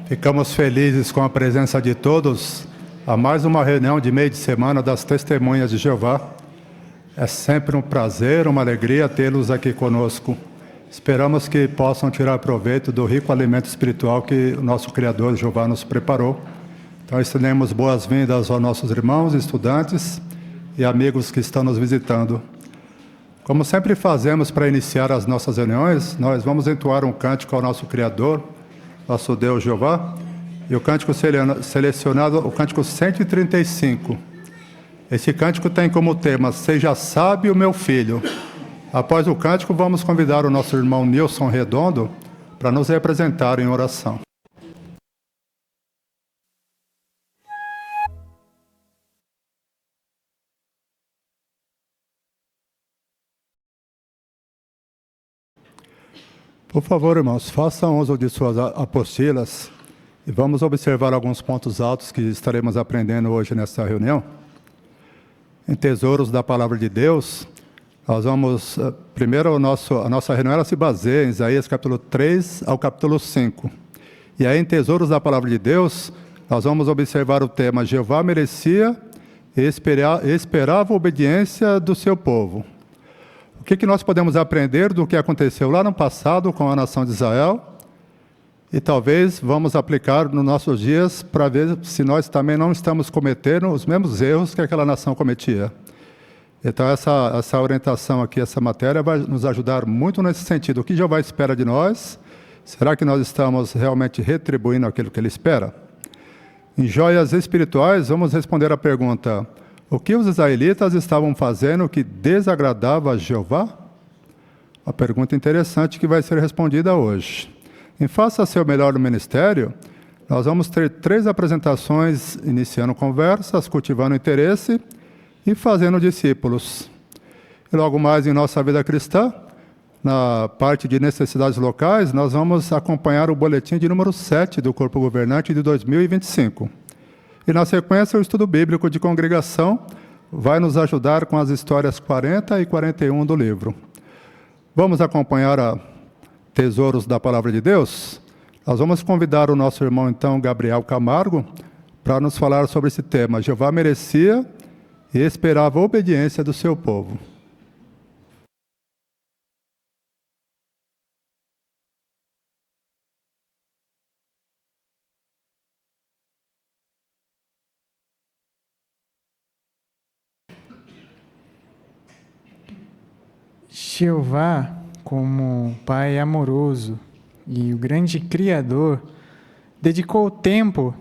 Ficamos felizes com a presença de todos a mais uma reunião de meio de semana das Testemunhas de Jeová. É sempre um prazer, uma alegria tê-los aqui conosco. Esperamos que possam tirar proveito do rico alimento espiritual que o nosso Criador Jeová nos preparou. Então, estendemos boas-vindas aos nossos irmãos, estudantes e amigos que estão nos visitando. Como sempre fazemos para iniciar as nossas reuniões, nós vamos entoar um cântico ao nosso Criador, nosso Deus Jeová, e o cântico selecionado, o cântico 135. Esse cântico tem como tema, Seja Sábio, meu filho. Após o cântico, vamos convidar o nosso irmão Nilson Redondo para nos representar em oração. Por favor, irmãos, façam uso de suas apostilas e vamos observar alguns pontos altos que estaremos aprendendo hoje nesta reunião. Em Tesouros da Palavra de Deus, nós vamos, primeiro a nossa reunião ela se baseia em Isaías capítulo 3 ao capítulo 5. E aí em Tesouros da Palavra de Deus, nós vamos observar o tema Jeová merecia e esperava a obediência do seu povo. O que nós podemos aprender do que aconteceu lá no passado com a nação de Israel e talvez vamos aplicar nos nossos dias para ver se nós também não estamos cometendo os mesmos erros que aquela nação cometia. Então essa orientação aqui, essa matéria vai nos ajudar muito nesse sentido. O que Jeová espera de nós? Será que nós estamos realmente retribuindo aquilo que Ele espera? Em Joias Espirituais, vamos responder a pergunta: o que os israelitas estavam fazendo que desagradava a Jeová? Uma pergunta interessante que vai ser respondida hoje. Em Faça Seu Melhor no Ministério, nós vamos ter 3 apresentações iniciando conversas, cultivando interesse e fazendo discípulos. E logo mais em nossa vida cristã, na parte de necessidades locais, nós vamos acompanhar o boletim de número 7 do Corpo Governante de 2025. E na sequência, o estudo bíblico de congregação vai nos ajudar com as histórias 40 e 41 do livro. Vamos acompanhar a Tesouros da Palavra de Deus? Nós vamos convidar o nosso irmão, então, Gabriel Camargo, para nos falar sobre esse tema. Jeová merecia e esperava a obediência do seu povo. Jeová, como Pai amoroso e o grande Criador, dedicou tempo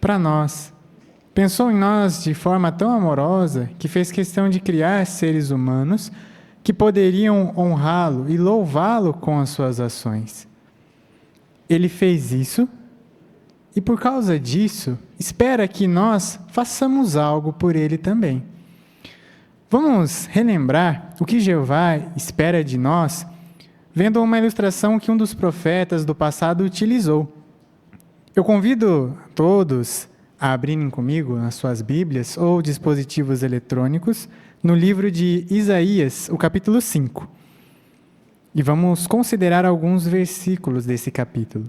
para nós. Pensou em nós de forma tão amorosa que fez questão de criar seres humanos que poderiam honrá-lo e louvá-lo com as suas ações. Ele fez isso e, por causa disso, espera que nós façamos algo por ele também. Vamos relembrar o que Jeová espera de nós, vendo uma ilustração que um dos profetas do passado utilizou. Eu convido todos a abrirem comigo as suas Bíblias ou dispositivos eletrônicos no livro de Isaías, o capítulo 5. E vamos considerar alguns versículos desse capítulo.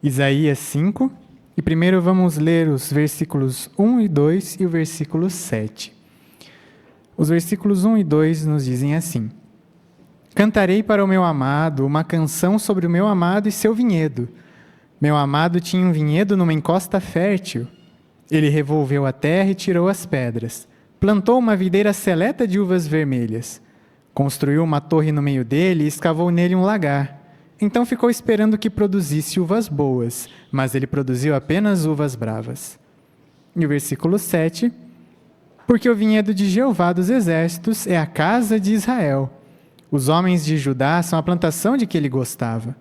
Isaías 5, e primeiro vamos ler os versículos 1 e 2 e o versículo 7. Os versículos 1 e 2 nos dizem assim: Cantarei para o meu amado uma canção sobre o meu amado e seu vinhedo. Meu amado tinha um vinhedo numa encosta fértil. Ele revolveu a terra e tirou as pedras. Plantou uma videira seleta de uvas vermelhas. Construiu uma torre no meio dele e escavou nele um lagar. Então ficou esperando que produzisse uvas boas, mas ele produziu apenas uvas bravas. E o versículo 7... Porque o vinhedo de Jeová dos Exércitos é a casa de Israel. Os homens de Judá são a plantação de que ele gostava.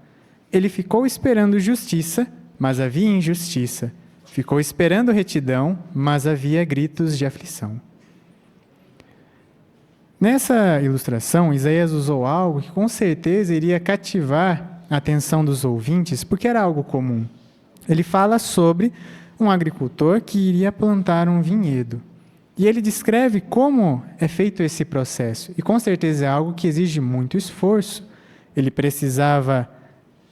Ele ficou esperando justiça, mas havia injustiça. Ficou esperando retidão, mas havia gritos de aflição. Nessa ilustração, Isaías usou algo que com certeza iria cativar a atenção dos ouvintes, porque era algo comum. Ele fala sobre um agricultor que iria plantar um vinhedo. E ele descreve como é feito esse processo. E com certeza é algo que exige muito esforço. Ele precisava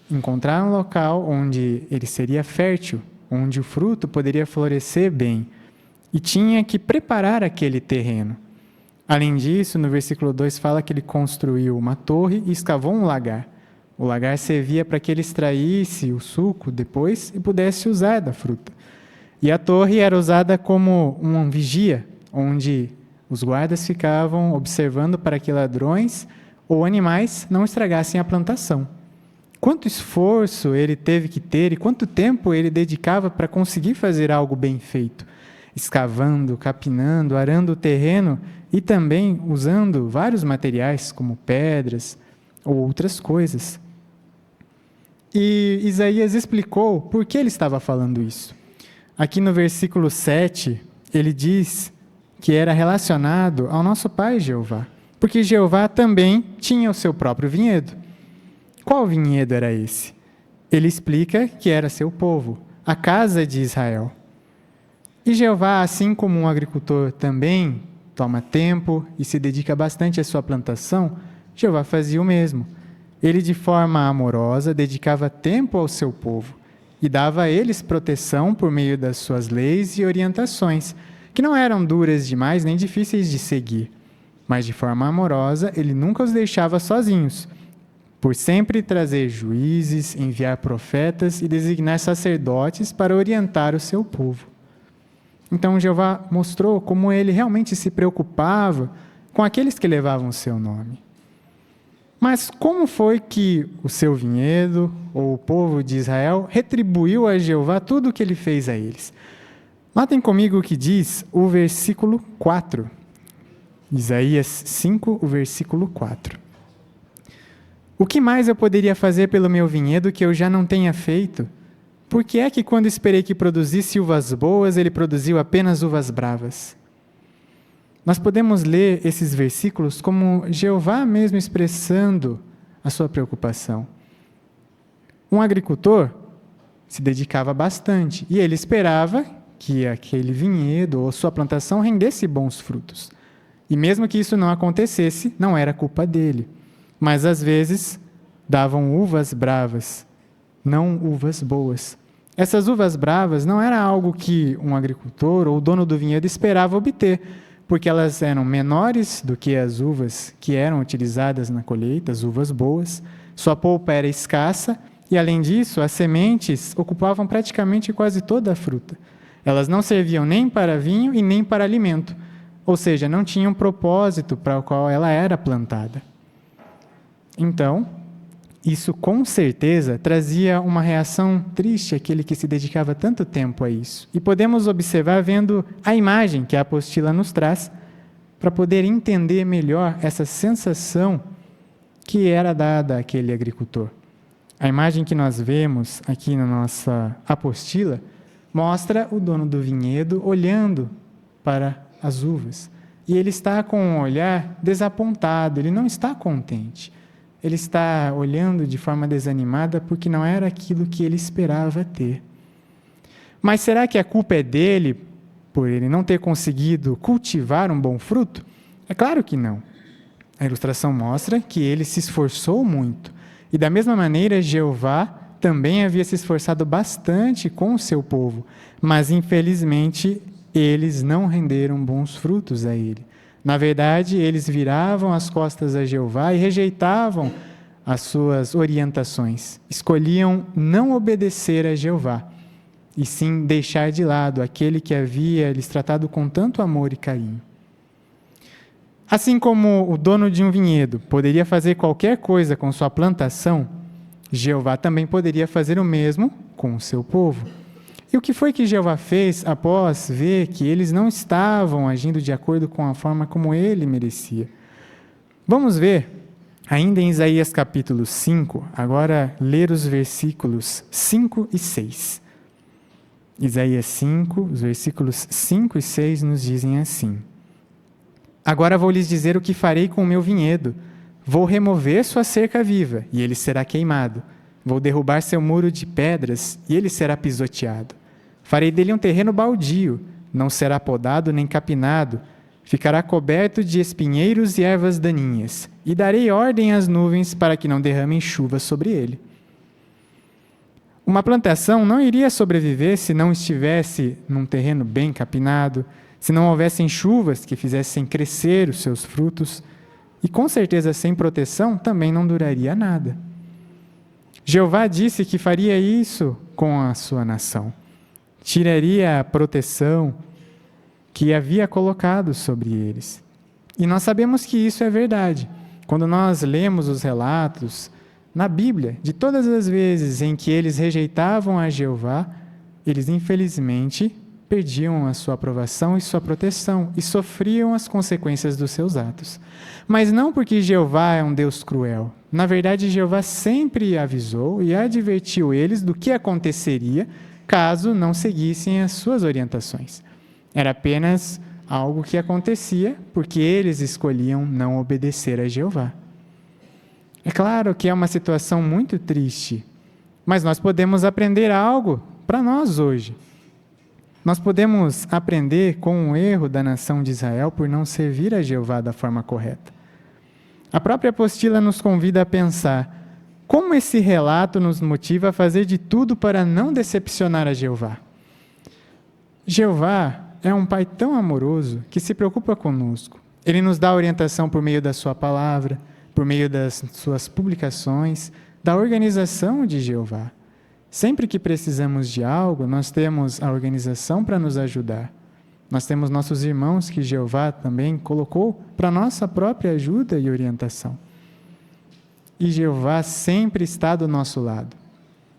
encontrar um local onde ele seria fértil, onde o fruto poderia florescer bem, e tinha que preparar aquele terreno. Além disso, no versículo 2 fala que ele construiu uma torre e escavou um lagar. O lagar servia para que ele extraísse o suco depois e pudesse usar da fruta. E a torre era usada como uma vigia, onde os guardas ficavam observando para que ladrões ou animais não estragassem a plantação. Quanto esforço ele teve que ter e quanto tempo ele dedicava para conseguir fazer algo bem feito, escavando, capinando, arando o terreno e também usando vários materiais como pedras ou outras coisas. E Isaías explicou por que ele estava falando isso. Aqui no versículo 7, ele diz que era relacionado ao nosso pai Jeová, porque Jeová também tinha o seu próprio vinhedo. Qual vinhedo era esse? Ele explica que era seu povo, a casa de Israel. E Jeová, assim como um agricultor também toma tempo e se dedica bastante à sua plantação, Jeová fazia o mesmo. Ele, de forma amorosa, dedicava tempo ao seu povo e dava a eles proteção por meio das suas leis e orientações, que não eram duras demais nem difíceis de seguir. Mas, de forma amorosa, ele nunca os deixava sozinhos, por sempre trazer juízes, enviar profetas e designar sacerdotes para orientar o seu povo. Então, Jeová mostrou como ele realmente se preocupava com aqueles que levavam o seu nome. Mas como foi que o seu vinhedo, ou o povo de Israel, retribuiu a Jeová tudo o que ele fez a eles? Notem comigo o que diz o versículo 4. Isaías 5, o versículo 4. O que mais eu poderia fazer pelo meu vinhedo que eu já não tenha feito? Por que é que quando esperei que produzisse uvas boas, ele produziu apenas uvas bravas? Nós podemos ler esses versículos como Jeová mesmo expressando a sua preocupação. Um agricultor se dedicava bastante e ele esperava que aquele vinhedo ou sua plantação rendesse bons frutos. E mesmo que isso não acontecesse, não era culpa dele. Mas às vezes davam uvas bravas, não uvas boas. Essas uvas bravas não era algo que um agricultor ou o dono do vinhedo esperava obter, porque elas eram menores do que as uvas que eram utilizadas na colheita, as uvas boas. Sua polpa era escassa e, além disso, as sementes ocupavam praticamente quase toda a fruta. Elas não serviam nem para vinho e nem para alimento, ou seja, não tinham propósito para o qual ela era plantada. Então, isso com certeza trazia uma reação triste àquele que se dedicava tanto tempo a isso. E podemos observar vendo a imagem que a apostila nos traz para poder entender melhor essa sensação que era dada àquele agricultor. A imagem que nós vemos aqui na nossa apostila mostra o dono do vinhedo olhando para as uvas. E ele está com um olhar desapontado, ele não está contente. Ele está olhando de forma desanimada porque não era aquilo que ele esperava ter. Mas será que a culpa é dele por ele não ter conseguido cultivar um bom fruto? É claro que não. A ilustração mostra que ele se esforçou muito. E da mesma maneira, Jeová também havia se esforçado bastante com o seu povo. Mas, infelizmente, eles não renderam bons frutos a ele. Na verdade, eles viravam as costas a Jeová e rejeitavam as suas orientações. Escolhiam não obedecer a Jeová, e sim deixar de lado aquele que havia lhes tratado com tanto amor e carinho. Assim como o dono de um vinhedo poderia fazer qualquer coisa com sua plantação, Jeová também poderia fazer o mesmo com o seu povo. E o que foi que Jeová fez após ver que eles não estavam agindo de acordo com a forma como ele merecia? Vamos ver, ainda em Isaías capítulo 5, agora ler os versículos 5 e 6. Isaías 5, os versículos 5 e 6 nos dizem assim: Agora vou lhes dizer o que farei com o meu vinhedo. Vou remover sua cerca viva, e ele será queimado. Vou derrubar seu muro de pedras, e ele será pisoteado. Farei dele um terreno baldio, não será podado nem capinado. Ficará coberto de espinheiros e ervas daninhas, e darei ordem às nuvens para que não derramem chuva sobre ele. Uma plantação não iria sobreviver se não estivesse num terreno bem capinado, se não houvessem chuvas que fizessem crescer os seus frutos, e com certeza sem proteção também não duraria nada. Jeová disse que faria isso com a sua nação. Tiraria a proteção que havia colocado sobre eles. E nós sabemos que isso é verdade. Quando nós lemos os relatos na Bíblia, de todas as vezes em que eles rejeitavam a Jeová, eles infelizmente perdiam a sua aprovação e sua proteção e sofriam as consequências dos seus atos. Mas não porque Jeová é um Deus cruel. Na verdade, Jeová sempre avisou e advertiu eles do que aconteceria caso não seguissem as suas orientações. Era apenas algo que acontecia porque eles escolhiam não obedecer a Jeová. É claro que é uma situação muito triste, mas nós podemos aprender algo para nós hoje. Nós podemos aprender com o erro da nação de Israel por não servir a Jeová da forma correta. A própria apostila nos convida a pensar como esse relato nos motiva a fazer de tudo para não decepcionar a Jeová. Jeová é um Pai tão amoroso que se preocupa conosco. Ele nos dá orientação por meio da sua palavra, por meio das suas publicações, da organização de Jeová. Sempre que precisamos de algo, nós temos a organização para nos ajudar. Nós temos nossos irmãos que Jeová também colocou para nossa própria ajuda e orientação. E Jeová sempre está do nosso lado.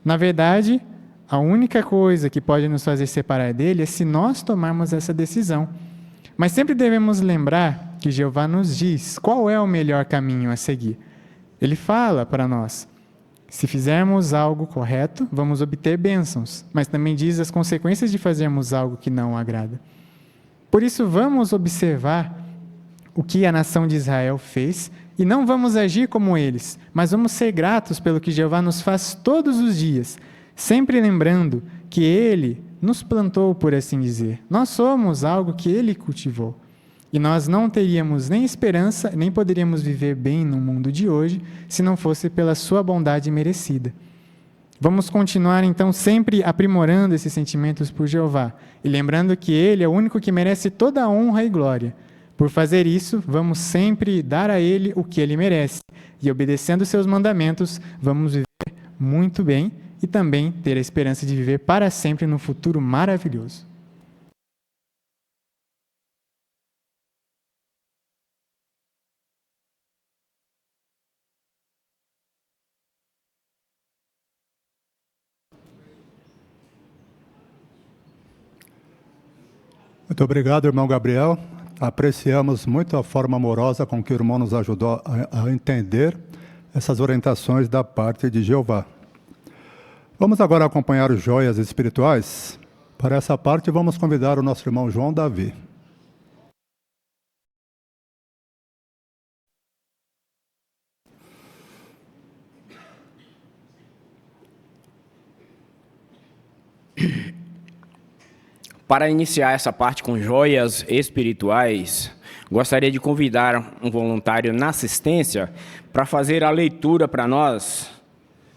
Na verdade, a única coisa que pode nos fazer separar dele é se nós tomarmos essa decisão. Mas sempre devemos lembrar que Jeová nos diz qual é o melhor caminho a seguir. Ele fala para nós: se fizermos algo correto, vamos obter bênçãos, mas também diz as consequências de fazermos algo que não agrada. Por isso, vamos observar o que a nação de Israel fez e não vamos agir como eles, mas vamos ser gratos pelo que Jeová nos faz todos os dias, sempre lembrando que Ele nos plantou, por assim dizer. Nós somos algo que Ele cultivou. E nós não teríamos nem esperança, nem poderíamos viver bem no mundo de hoje, se não fosse pela sua bondade merecida. Vamos continuar, então, sempre aprimorando esses sentimentos por Jeová, e lembrando que Ele é o único que merece toda a honra e glória. Por fazer isso, vamos sempre dar a Ele o que Ele merece, e obedecendo seus mandamentos, vamos viver muito bem e também ter a esperança de viver para sempre no futuro maravilhoso. Muito obrigado, irmão Gabriel. Apreciamos muito a forma amorosa com que o irmão nos ajudou a entender essas orientações da parte de Jeová. Vamos agora acompanhar os joias espirituais. Para essa parte, vamos convidar o nosso irmão João Davi. Para iniciar essa parte com joias espirituais, gostaria de convidar um voluntário na assistência para fazer a leitura para nós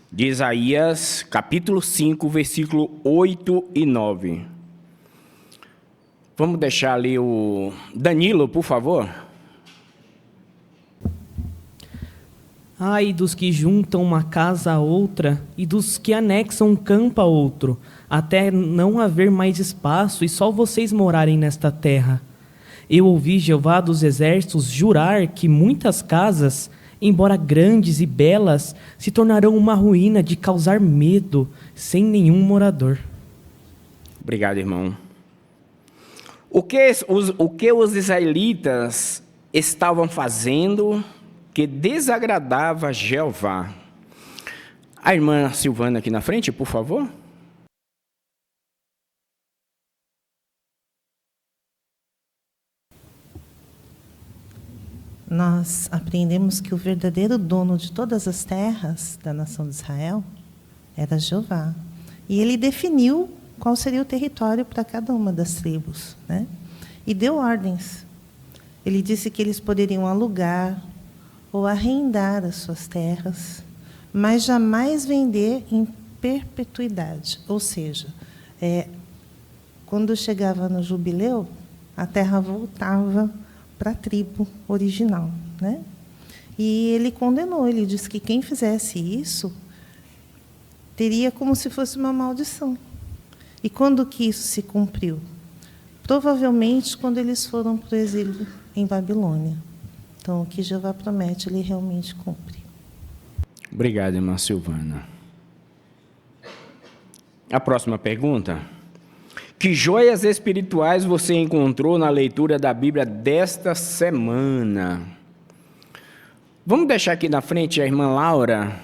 de Isaías, capítulo 5, versículo 8 e 9. Vamos deixar ali o Danilo, por favor. Ai dos que juntam uma casa a outra e dos que anexam um campo a outro, até não haver mais espaço e só vocês morarem nesta terra. Eu ouvi Jeová dos exércitos jurar que muitas casas, embora grandes e belas, se tornarão uma ruína de causar medo, sem nenhum morador. Obrigado, irmão. O que os israelitas estavam fazendo que desagradava a Jeová? A irmã Silvana aqui na frente, por favor. Nós aprendemos que o verdadeiro dono de todas as terras da nação de Israel era Jeová. E ele definiu qual seria o território para cada uma das tribos, né? E deu ordens. Ele disse que eles poderiam alugar ou arrendar as suas terras, mas jamais vender perpetuidade. Ou seja, quando chegava no jubileu, a terra voltava para a tribo original, né? E ele condenou, ele disse que quem fizesse isso teria como se fosse uma maldição. E quando que isso se cumpriu? Provavelmente quando eles foram para o exílio em Babilônia. Então, o que Jeová promete, ele realmente cumpre. Obrigado, irmã Silvana. A próxima pergunta. Que joias espirituais você encontrou na leitura da Bíblia desta semana? Vamos deixar aqui na frente a irmã Laura.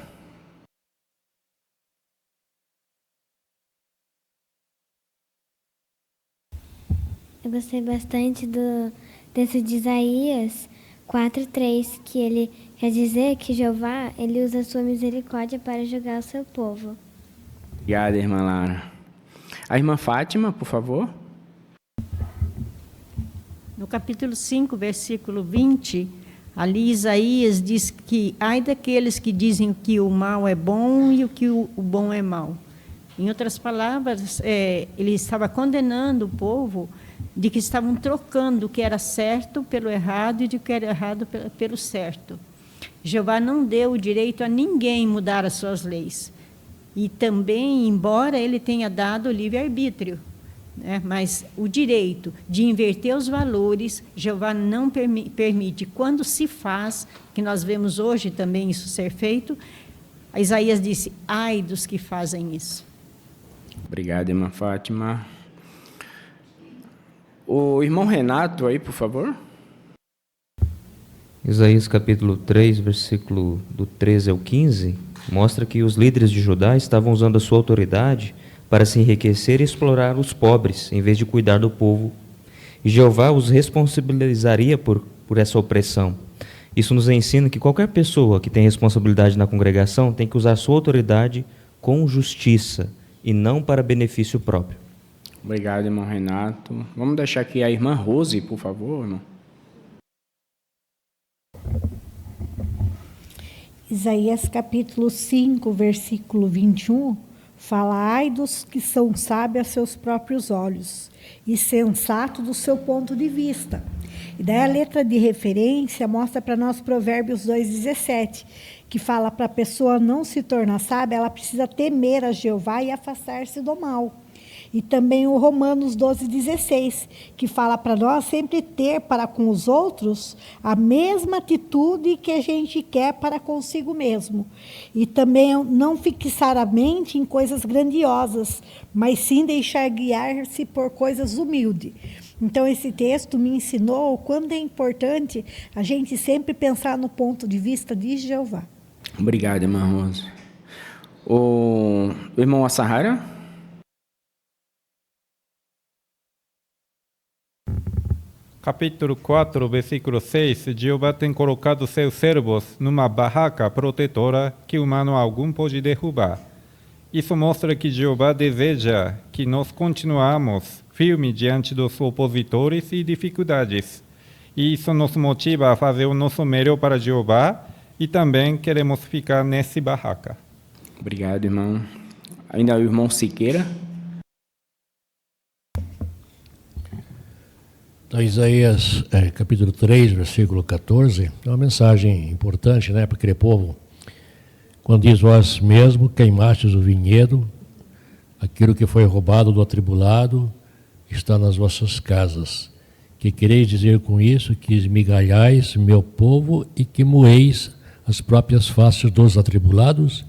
Eu gostei bastante desse de Isaías 4:3, que ele quer dizer que Jeová, ele usa a sua misericórdia para julgar o seu povo. Obrigada, irmã Laura. A irmã Fátima, por favor. No capítulo 5, versículo 20, ali Isaías diz que ai daqueles que dizem que o mal é bom e que o bom é mal. Em outras palavras, ele estava condenando o povo de que estavam trocando o que era certo pelo errado e de que era errado pelo certo. Jeová não deu o direito a ninguém mudar as suas leis. E também, embora ele tenha dado o livre-arbítrio, né, mas o direito de inverter os valores, Jeová não permite. Quando se faz, que nós vemos hoje também isso ser feito, Isaías disse, ai dos que fazem isso. Obrigado, irmã Fátima. O irmão Renato aí, por favor. Isaías capítulo 3, versículo do 13 ao 15, mostra que os líderes de Judá estavam usando a sua autoridade para se enriquecer e explorar os pobres, em vez de cuidar do povo. E Jeová os responsabilizaria por essa opressão. Isso nos ensina que qualquer pessoa que tem responsabilidade na congregação tem que usar a sua autoridade com justiça e não para benefício próprio. Obrigado, irmão Renato. Vamos deixar aqui a irmã Rose, por favor, irmão. Isaías capítulo 5, versículo 21, fala, ai dos que são sábios a seus próprios olhos e sensato do seu ponto de vista. E daí a letra de referência mostra para nós Provérbios 2,17, que fala para a pessoa não se tornar sábia, ela precisa temer a Jeová e afastar-se do mal. E também o Romanos 12,16, que fala para nós sempre ter para com os outros a mesma atitude que a gente quer para consigo mesmo. E também não fixar a mente em coisas grandiosas, mas sim deixar guiar-se por coisas humildes. Então, esse texto me ensinou o quanto é importante a gente sempre pensar no ponto de vista de Jeová. Obrigado, irmã Rose. O irmão Assahara? Capítulo 4, versículo 6, Jeová tem colocado seus servos numa barraca protetora que humano algum pode derrubar. Isso mostra que Jeová deseja que nós continuamos firmes diante dos opositores e dificuldades. E isso nos motiva a fazer o nosso melhor para Jeová e também queremos ficar nessa barraca. Obrigado, irmão. Ainda o irmão Siqueira. Então, Isaías, capítulo 3, versículo 14, é uma mensagem importante, né, para aquele povo. Quando diz, vós mesmo queimastes o vinhedo, aquilo que foi roubado do atribulado está nas vossas casas. Que quereis dizer com isso? Que esmigalhais meu povo e que moeis as próprias faces dos atribulados?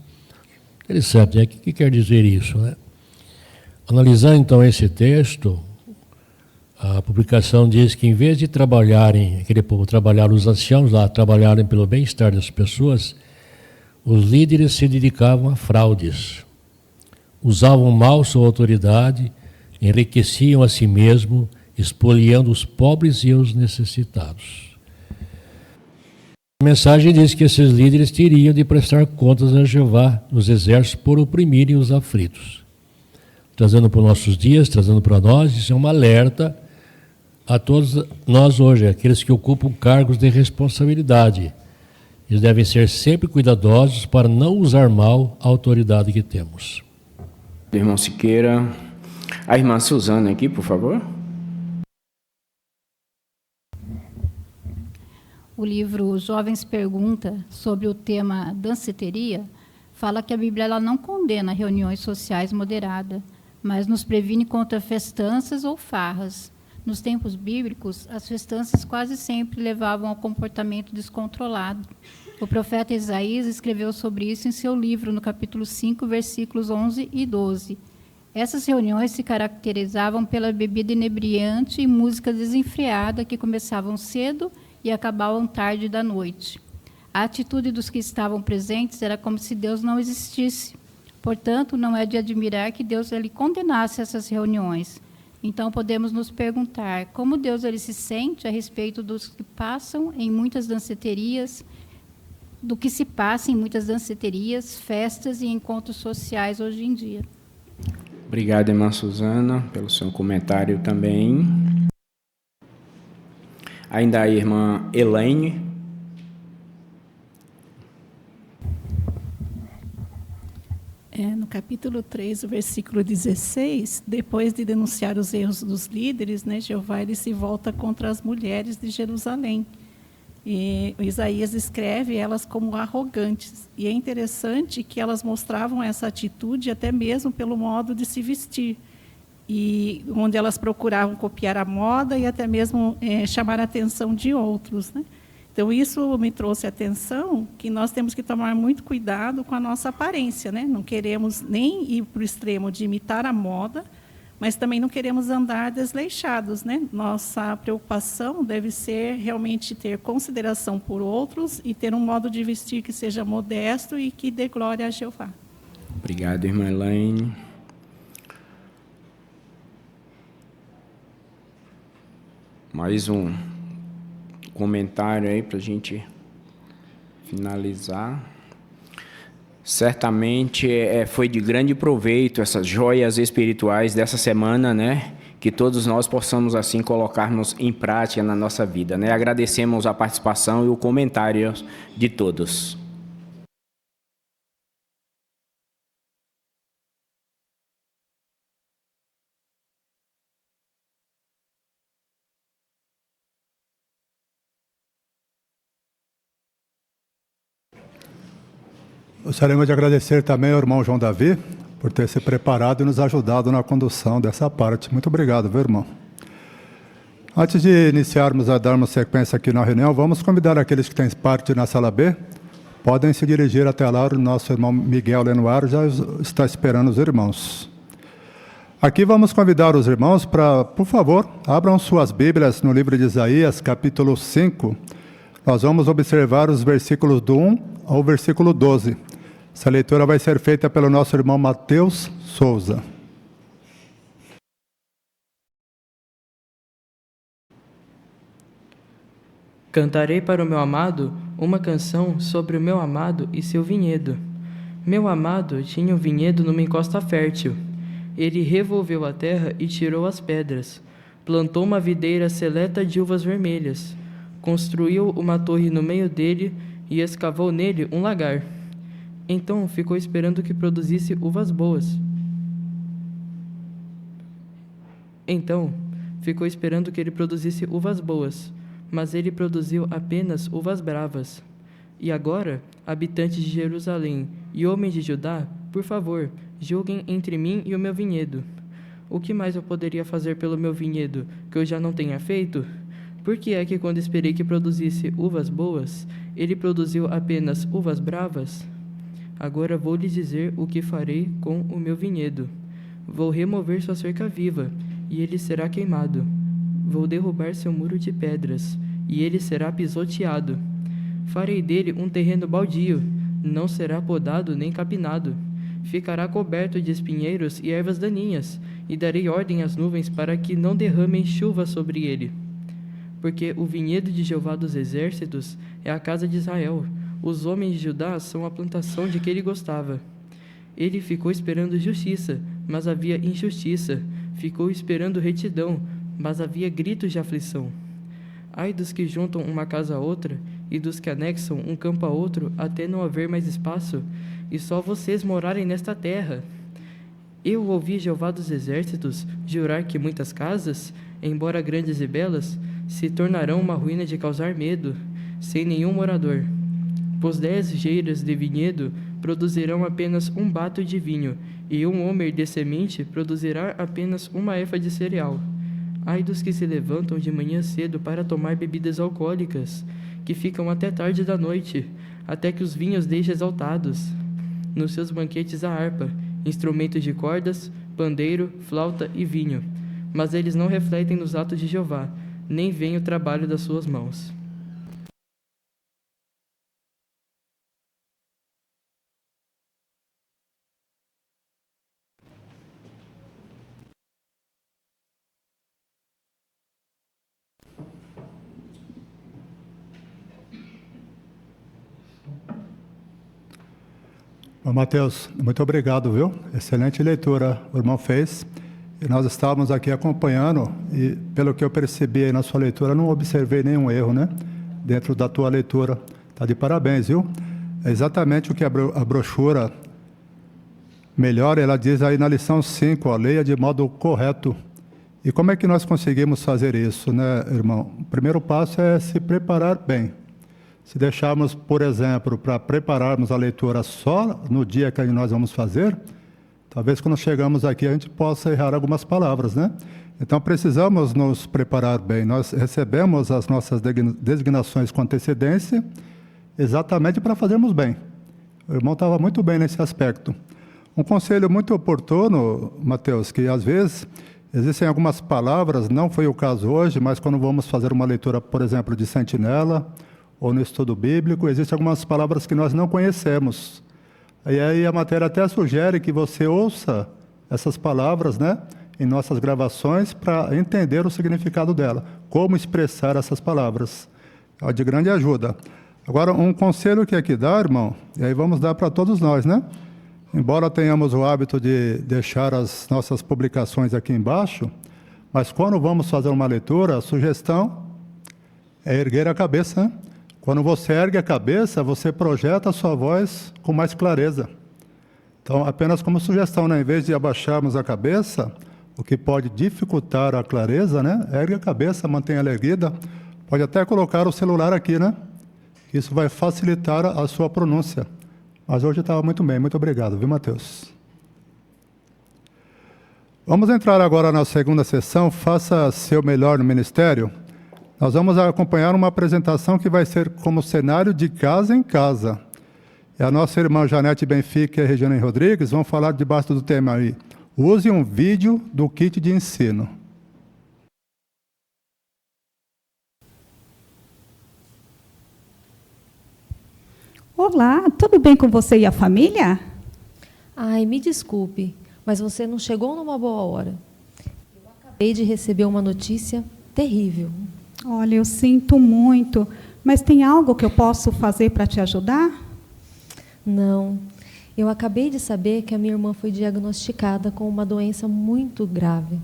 Interessante, né? O que quer dizer isso, né? Analisando então esse texto, a publicação diz que em vez de trabalharem, aquele povo trabalhar, os anciãos lá trabalharem pelo bem-estar das pessoas, os líderes se dedicavam a fraudes. Usavam mal sua autoridade, enriqueciam a si mesmo, expoliando os pobres e os necessitados. A mensagem diz que esses líderes teriam de prestar contas a Jeová dos exércitos por oprimirem os aflitos. Trazendo para os nossos dias, trazendo para nós, isso é um alerta a todos nós hoje, aqueles que ocupam cargos de responsabilidade. Eles devem ser sempre cuidadosos para não usar mal a autoridade que temos. Irmão Siqueira. A irmã Suzana aqui, por favor. O livro Jovens Pergunta, sobre o tema danceteria, fala que a Bíblia ela não condena reuniões sociais moderadas, mas nos previne contra festanças ou farras. Nos tempos bíblicos, as festanças quase sempre levavam ao comportamento descontrolado. O profeta Isaías escreveu sobre isso em seu livro, no capítulo 5, versículos 11 e 12. Essas reuniões se caracterizavam pela bebida inebriante e música desenfreada que começavam cedo e acabavam tarde da noite. A atitude dos que estavam presentes era como se Deus não existisse. Portanto, não é de admirar que Deus ele condenasse essas reuniões. Então, podemos nos perguntar como Deus ele se sente a respeito dos que passam em muitas danceterias, do que se passa em muitas danceterias, festas e encontros sociais hoje em dia. Obrigado, irmã Suzana, pelo seu comentário também. Ainda a irmã Elaine. No capítulo 3, o versículo 16, depois de denunciar os erros dos líderes, Jeová ele se volta contra as mulheres de Jerusalém. E Isaías descreve elas como arrogantes. E é interessante que elas mostravam essa atitude até mesmo pelo modo de se vestir, e onde elas procuravam copiar a moda e até mesmo chamar a atenção de outros. Então, isso me trouxe a atenção que nós temos que tomar muito cuidado com a nossa aparência. Não queremos nem ir para o extremo de imitar a moda, mas também não queremos andar desleixados. Nossa preocupação deve ser realmente ter consideração por outros e ter um modo de vestir que seja modesto e que dê glória a Jeová. Obrigado, irmã Elaine. Mais um comentário aí para a gente finalizar. Certamente foi de grande proveito essas joias espirituais dessa semana, que todos nós possamos assim colocarmos em prática na nossa vida, Agradecemos a participação e o comentário de todos. Gostaríamos de agradecer também ao irmão João Davi por ter se preparado e nos ajudado na condução dessa parte. Muito obrigado, viu, irmão? Antes de iniciarmos a darmos sequência aqui na reunião, vamos convidar aqueles que têm parte na sala B. Podem se dirigir até lá, o nosso irmão Miguel Lenoir já está esperando os irmãos. Aqui vamos convidar os irmãos para, por favor, abram suas Bíblias no livro de Isaías, capítulo 5. Nós vamos observar os versículos do 1 ao versículo 12. Essa leitura vai ser feita pelo nosso irmão Mateus Souza. Cantarei para o meu amado uma canção sobre o meu amado e seu vinhedo. Meu amado tinha um vinhedo numa encosta fértil. Ele revolveu a terra e tirou as pedras. Plantou uma videira seleta de uvas vermelhas. Construiu uma torre no meio dele e escavou nele um lagar. Então ficou esperando que produzisse uvas boas. Mas ele produziu apenas uvas bravas. E agora, habitantes de Jerusalém e homens de Judá, por favor, julguem entre mim e o meu vinhedo. O que mais eu poderia fazer pelo meu vinhedo que eu já não tenha feito? Por que é que quando esperei que produzisse uvas boas, ele produziu apenas uvas bravas? Agora vou lhes dizer o que farei com o meu vinhedo. Vou remover sua cerca viva, e ele será queimado. Vou derrubar seu muro de pedras, e ele será pisoteado. Farei dele um terreno baldio, não será podado nem capinado. Ficará coberto de espinheiros e ervas daninhas, e darei ordem às nuvens para que não derramem chuva sobre ele. Porque o vinhedo de Jeová dos Exércitos é a casa de Israel. Os homens de Judá são a plantação de que ele gostava. Ele ficou esperando justiça, mas havia injustiça. Ficou esperando retidão, mas havia gritos de aflição. Ai dos que juntam uma casa a outra, e dos que anexam um campo a outro, até não haver mais espaço, e só vocês morarem nesta terra. Eu ouvi Jeová dos Exércitos jurar que muitas casas, embora grandes e belas, se tornarão uma ruína de causar medo, sem nenhum morador. Pois 10 geiras de vinhedo produzirão apenas um bato de vinho, e um homer de semente produzirá apenas uma efa de cereal. Ai dos que se levantam de manhã cedo para tomar bebidas alcoólicas, que ficam até tarde da noite, até que os vinhos deixem exaltados. Nos seus banquetes a harpa, instrumentos de cordas, pandeiro, flauta e vinho. Mas eles não refletem nos atos de Jeová, nem veem o trabalho das suas mãos. Bom, Mateus, muito obrigado, viu? Excelente leitura o irmão fez. E nós estávamos aqui acompanhando e, pelo que eu percebi aí na sua leitura, não observei nenhum erro, né? Dentro da tua leitura. Está de parabéns, viu? É exatamente o que a brochura melhora, ela diz aí na lição 5, leia de modo correto. E como é que nós conseguimos fazer isso, né, irmão? O primeiro passo é se preparar bem. Se deixarmos, por exemplo, para prepararmos a leitura só no dia que nós vamos fazer, talvez quando chegamos aqui a gente possa errar algumas palavras, né? Então precisamos nos preparar bem. Nós recebemos as nossas designações com antecedência, exatamente para fazermos bem. O irmão estava muito bem nesse aspecto. Um conselho muito oportuno, Mateus, que às vezes existem algumas palavras, não foi o caso hoje, mas quando vamos fazer uma leitura, por exemplo, de Sentinela, ou no estudo bíblico, existem algumas palavras que nós não conhecemos. E aí a matéria até sugere que você ouça essas palavras, né, em nossas gravações, para entender o significado dela, como expressar essas palavras. É de grande ajuda. Agora, um conselho que aqui dá, irmão, e aí vamos dar para todos nós, né? Embora tenhamos o hábito de deixar as nossas publicações aqui embaixo, mas quando vamos fazer uma leitura, a sugestão é erguer a cabeça, né? Quando você ergue a cabeça, você projeta a sua voz com mais clareza. Então, apenas como sugestão, né? Em vez de abaixarmos a cabeça, o que pode dificultar a clareza, né? Ergue a cabeça, mantenha ela erguida. Pode até colocar o celular aqui, né? Isso vai facilitar a sua pronúncia. Mas hoje estava muito bem. Muito obrigado, viu, Mateus? Vamos entrar agora na segunda sessão. Faça seu melhor no ministério. Nós vamos acompanhar uma apresentação que vai ser como cenário de casa em casa. E a nossa irmã Janete Benfica e a Regiane Rodrigues vão falar debaixo do tema aí. Use um vídeo do kit de ensino. Olá, tudo bem com você e a família? Ai, me desculpe, mas você não chegou numa boa hora. Eu acabei de receber uma notícia terrível. Olha, eu sinto muito, mas tem algo que eu posso fazer para te ajudar? Não. Eu acabei de saber que a minha irmã foi diagnosticada com uma doença muito grave.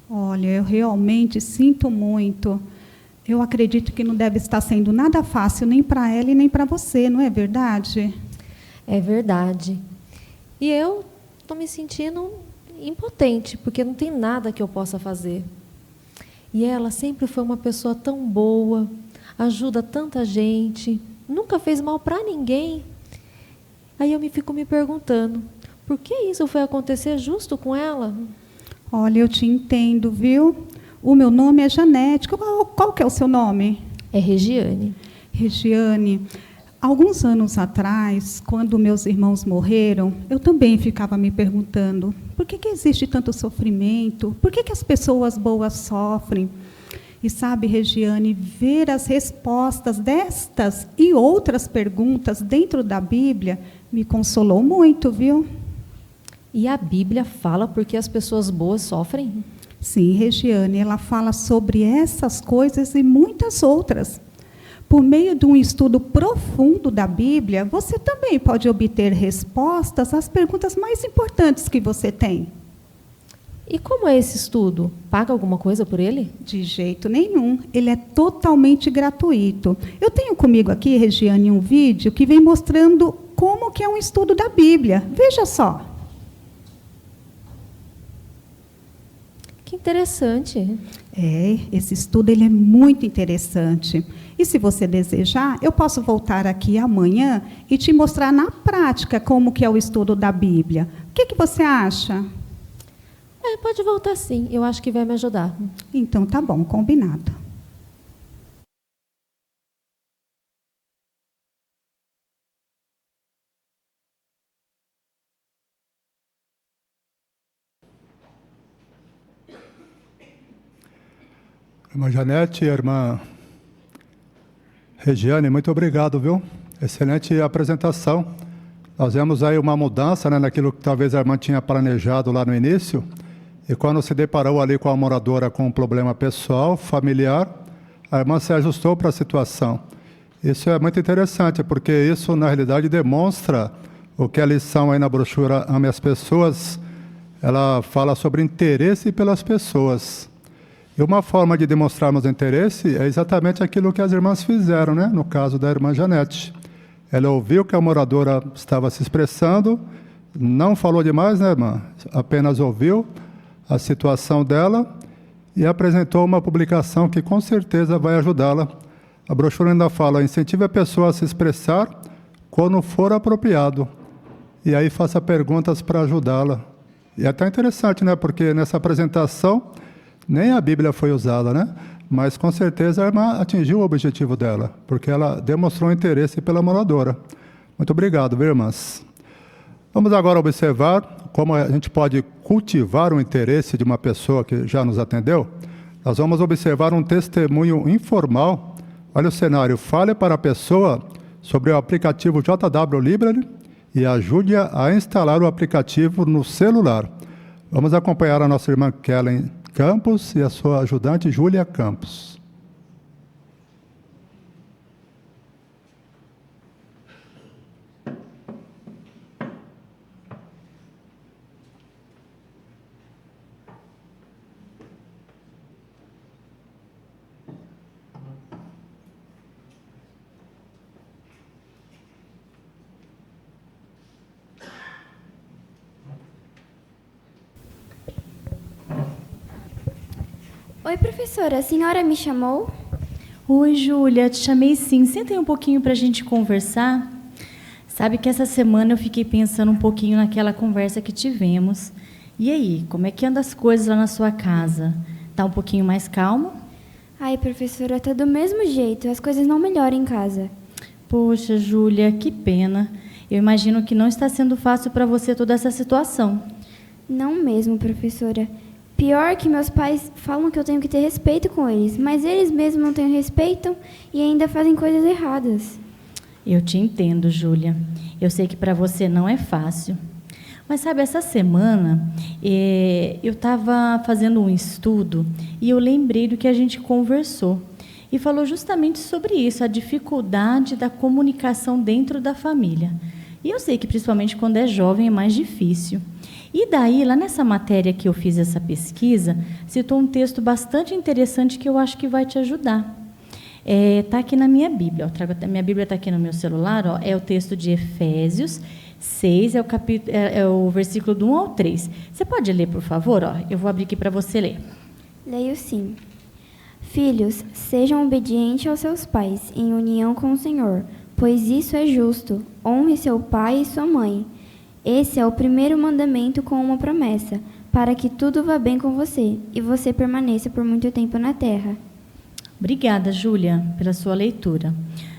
Olha, eu realmente sinto muito. Eu acredito que não deve estar sendo nada fácil nem para ela e nem para você, não é verdade? É verdade. E eu estou me sentindo impotente, porque não tem nada que eu possa fazer. E ela sempre foi uma pessoa tão boa, ajuda tanta gente, nunca fez mal para ninguém. Aí eu fico me perguntando, por que isso foi acontecer justo com ela? Olha, eu te entendo, viu? O meu nome é Janete. Qual que é o seu nome? É Regiane. Regiane, alguns anos atrás, quando meus irmãos morreram, eu também ficava me perguntando, por que existe tanto sofrimento? Por que as pessoas boas sofrem? E sabe, Regiane, ver as respostas destas e outras perguntas dentro da Bíblia me consolou muito, viu? E a Bíblia fala por que as pessoas boas sofrem? Sim, Regiane, ela fala sobre essas coisas e muitas outras. Por meio de um estudo profundo da Bíblia, você também pode obter respostas às perguntas mais importantes que você tem. E como é esse estudo? Paga alguma coisa por ele? De jeito nenhum. Ele é totalmente gratuito. Eu tenho comigo aqui, Regiane, um vídeo que vem mostrando como que é um estudo da Bíblia. Veja só. Que interessante. Esse estudo ele é muito interessante. E se você desejar, eu posso voltar aqui amanhã e te mostrar na prática como que é o estudo da Bíblia. O que você acha? Pode voltar sim. Eu acho que vai me ajudar. Então, tá bom, combinado. Irmã Janete e a irmã Regiane, muito obrigado, viu? Excelente apresentação. Nós vemos aí uma mudança, né, naquilo que talvez a irmã tinha planejado lá no início, e quando se deparou ali com a moradora com um problema pessoal, familiar, a irmã se ajustou para a situação. Isso é muito interessante, porque isso, na realidade, demonstra o que a lição aí na brochura Ame as Pessoas, ela fala sobre interesse pelas pessoas. E uma forma de demonstrarmos interesse é exatamente aquilo que as irmãs fizeram, né? No caso da irmã Janete. Ela ouviu que a moradora estava se expressando, não falou demais, né, irmã? Apenas ouviu a situação dela e apresentou uma publicação que com certeza vai ajudá-la. A brochura ainda fala: incentive a pessoa a se expressar quando for apropriado. E aí faça perguntas para ajudá-la. E é até interessante, né? Porque nessa apresentação nem a Bíblia foi usada, né? Mas com certeza a irmã atingiu o objetivo dela, porque ela demonstrou interesse pela moradora. Muito obrigado, viu, irmãs? Vamos agora observar como a gente pode cultivar o interesse de uma pessoa que já nos atendeu. Nós vamos observar um testemunho informal. Olha o cenário: fale para a pessoa sobre o aplicativo JW Library e ajude-a a instalar o aplicativo no celular. Vamos acompanhar a nossa irmã Kellen Campos e a sua ajudante Júlia Campos. Oi, professora, a senhora me chamou? Oi, Júlia, te chamei sim. Senta aí um pouquinho para a gente conversar. Sabe que essa semana eu fiquei pensando um pouquinho naquela conversa que tivemos. E aí, como é que andam as coisas lá na sua casa? Tá um pouquinho mais calmo? Ai, professora, tá do mesmo jeito. As coisas não melhoram em casa. Poxa, Júlia, que pena. Eu imagino que não está sendo fácil para você toda essa situação. Não mesmo, professora. Pior que meus pais falam que eu tenho que ter respeito com eles, mas eles mesmos não têm respeito e ainda fazem coisas erradas. Eu te entendo, Júlia. Eu sei que para você não é fácil. Mas, sabe, essa semana eu estava fazendo um estudo e eu lembrei do que a gente conversou. E falou justamente sobre isso, a dificuldade da comunicação dentro da família. E eu sei que, principalmente quando é jovem, é mais difícil. E daí, lá nessa matéria que eu fiz essa pesquisa, citou um texto bastante interessante que eu acho que vai te ajudar. Está aqui na minha Bíblia. A minha Bíblia está aqui no meu celular. Ó, é o texto de Efésios 6, é o versículo do 1 ao 3. Você pode ler, por favor? Ó, eu vou abrir aqui para você ler. Leio sim. Filhos, sejam obedientes aos seus pais, em união com o Senhor, pois isso é justo. Honre seu pai e sua mãe. Esse é o primeiro mandamento com uma promessa, para que tudo vá bem com você e você permaneça por muito tempo na terra. Obrigada, Júlia, pela sua leitura.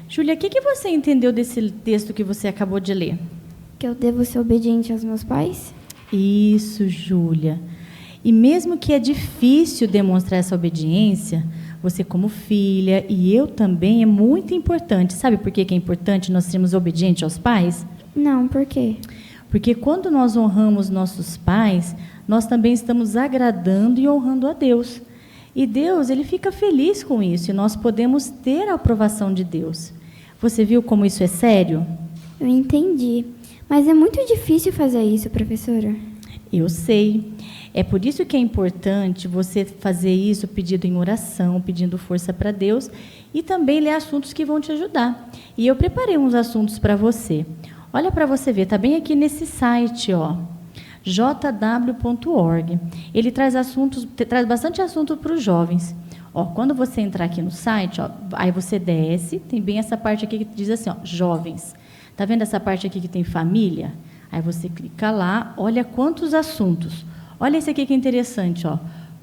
Júlia, o que você entendeu desse texto que você acabou de ler? Que eu devo ser obediente aos meus pais? Isso, Júlia. E mesmo que é difícil demonstrar essa obediência, você como filha e eu também, é muito importante. Sabe por que é importante nós sermos obedientes aos pais? Não, por quê? Porque quando nós honramos nossos pais, nós também estamos agradando e honrando a Deus. E Deus, ele fica feliz com isso, e nós podemos ter a aprovação de Deus. Você viu como isso é sério? Eu entendi. Mas é muito difícil fazer isso, professora. Eu sei. É por isso que é importante você fazer isso pedindo em oração, pedindo força para Deus, e também ler assuntos que vão te ajudar. E eu preparei uns assuntos para você. Olha para você ver, está bem aqui nesse site, ó. jw.org. Ele traz bastante assunto para os jovens. Ó, quando você entrar aqui no site, ó, aí você desce, tem bem essa parte aqui que diz assim, ó, jovens. Tá vendo essa parte aqui que tem família? Aí você clica lá, olha quantos assuntos. Olha esse aqui que é interessante, ó.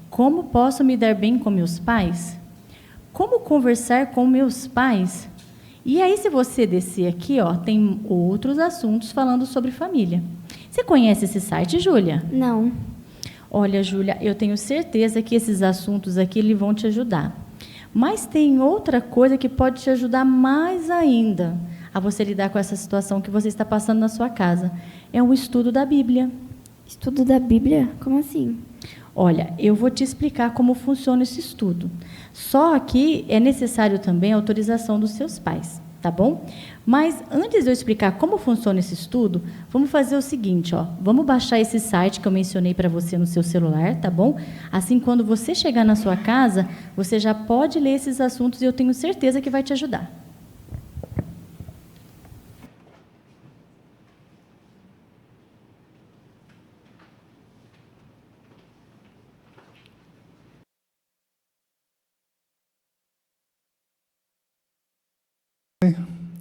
Como posso me dar bem com meus pais? Como conversar com meus pais? E aí, se você descer aqui, ó, tem outros assuntos falando sobre família. Você conhece esse site, Júlia? Não. Olha, Júlia, eu tenho certeza que esses assuntos aqui eles vão te ajudar. Mas tem outra coisa que pode te ajudar mais ainda a você lidar com essa situação que você está passando na sua casa. É um estudo da Bíblia. Estudo da Bíblia? Como assim? Olha, eu vou te explicar como funciona esse estudo. Só que é necessário também a autorização dos seus pais, tá bom? Mas antes de eu explicar como funciona esse estudo, vamos fazer o seguinte, ó. Vamos baixar esse site que eu mencionei para você no seu celular, tá bom? Assim, quando você chegar na sua casa, você já pode ler esses assuntos e eu tenho certeza que vai te ajudar.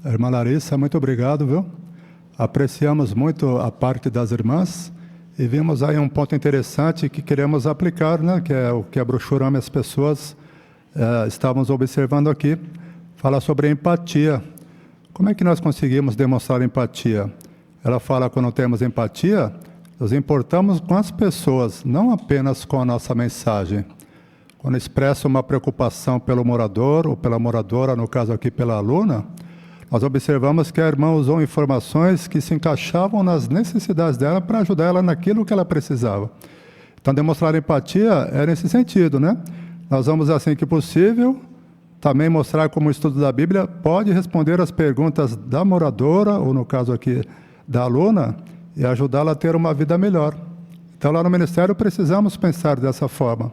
Irmã Larissa, muito obrigado, viu? Apreciamos muito a parte das irmãs e vimos aí um ponto interessante que queremos aplicar, né? Que é o que a brochura Ame as Pessoas estávamos observando aqui. Fala sobre empatia. Como é que nós conseguimos demonstrar empatia? Ela fala quando temos empatia, nos importamos com as pessoas, não apenas com a nossa mensagem. Quando expressa uma preocupação pelo morador ou pela moradora, no caso aqui pela aluna, nós observamos que a irmã usou informações que se encaixavam nas necessidades dela para ajudar ela naquilo que ela precisava. Então, demonstrar empatia é nesse sentido, né? Nós vamos, assim que possível, também mostrar como o estudo da Bíblia pode responder às perguntas da moradora, ou no caso aqui, da aluna, e ajudá-la a ter uma vida melhor. Então, lá no Ministério, precisamos pensar dessa forma.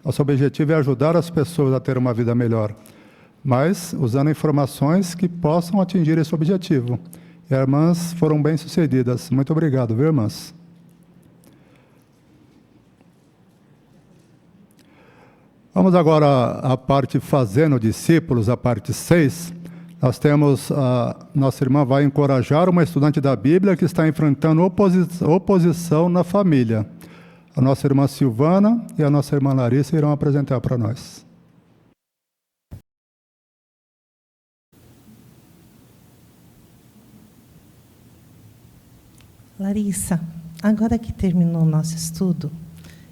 Nosso objetivo é ajudar as pessoas a ter uma vida melhor, mas usando informações que possam atingir esse objetivo. E as irmãs foram bem-sucedidas. Muito obrigado, viu, irmãs? Vamos agora à parte Fazendo Discípulos, a parte 6. Nós temos, nossa irmã vai encorajar uma estudante da Bíblia que está enfrentando oposição na família. A nossa irmã Silvana e a nossa irmã Larissa irão apresentar para nós. Larissa, agora que terminou o nosso estudo,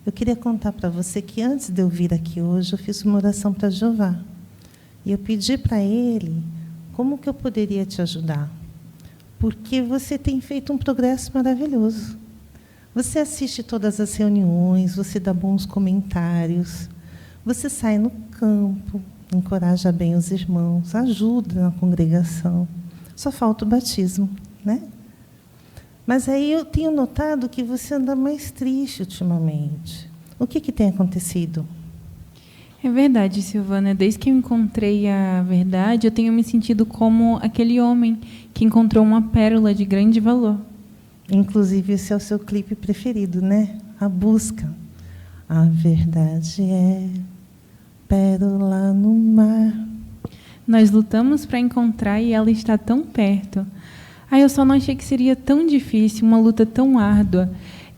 eu queria contar para você que antes de eu vir aqui hoje, eu fiz uma oração para Jeová. E eu pedi para ele como que eu poderia te ajudar. Porque você tem feito um progresso maravilhoso. Você assiste todas as reuniões, você dá bons comentários, você sai no campo, encoraja bem os irmãos, ajuda na congregação. Só falta o batismo, né? Mas aí eu tenho notado que você anda mais triste ultimamente. O que tem acontecido? É verdade, Silvana. Desde que eu encontrei a verdade, eu tenho me sentido como aquele homem que encontrou uma pérola de grande valor. Inclusive, esse é o seu clipe preferido, né? A busca. A verdade é pérola no mar. Nós lutamos para encontrar e ela está tão perto. Eu só não achei que seria tão difícil, uma luta tão árdua.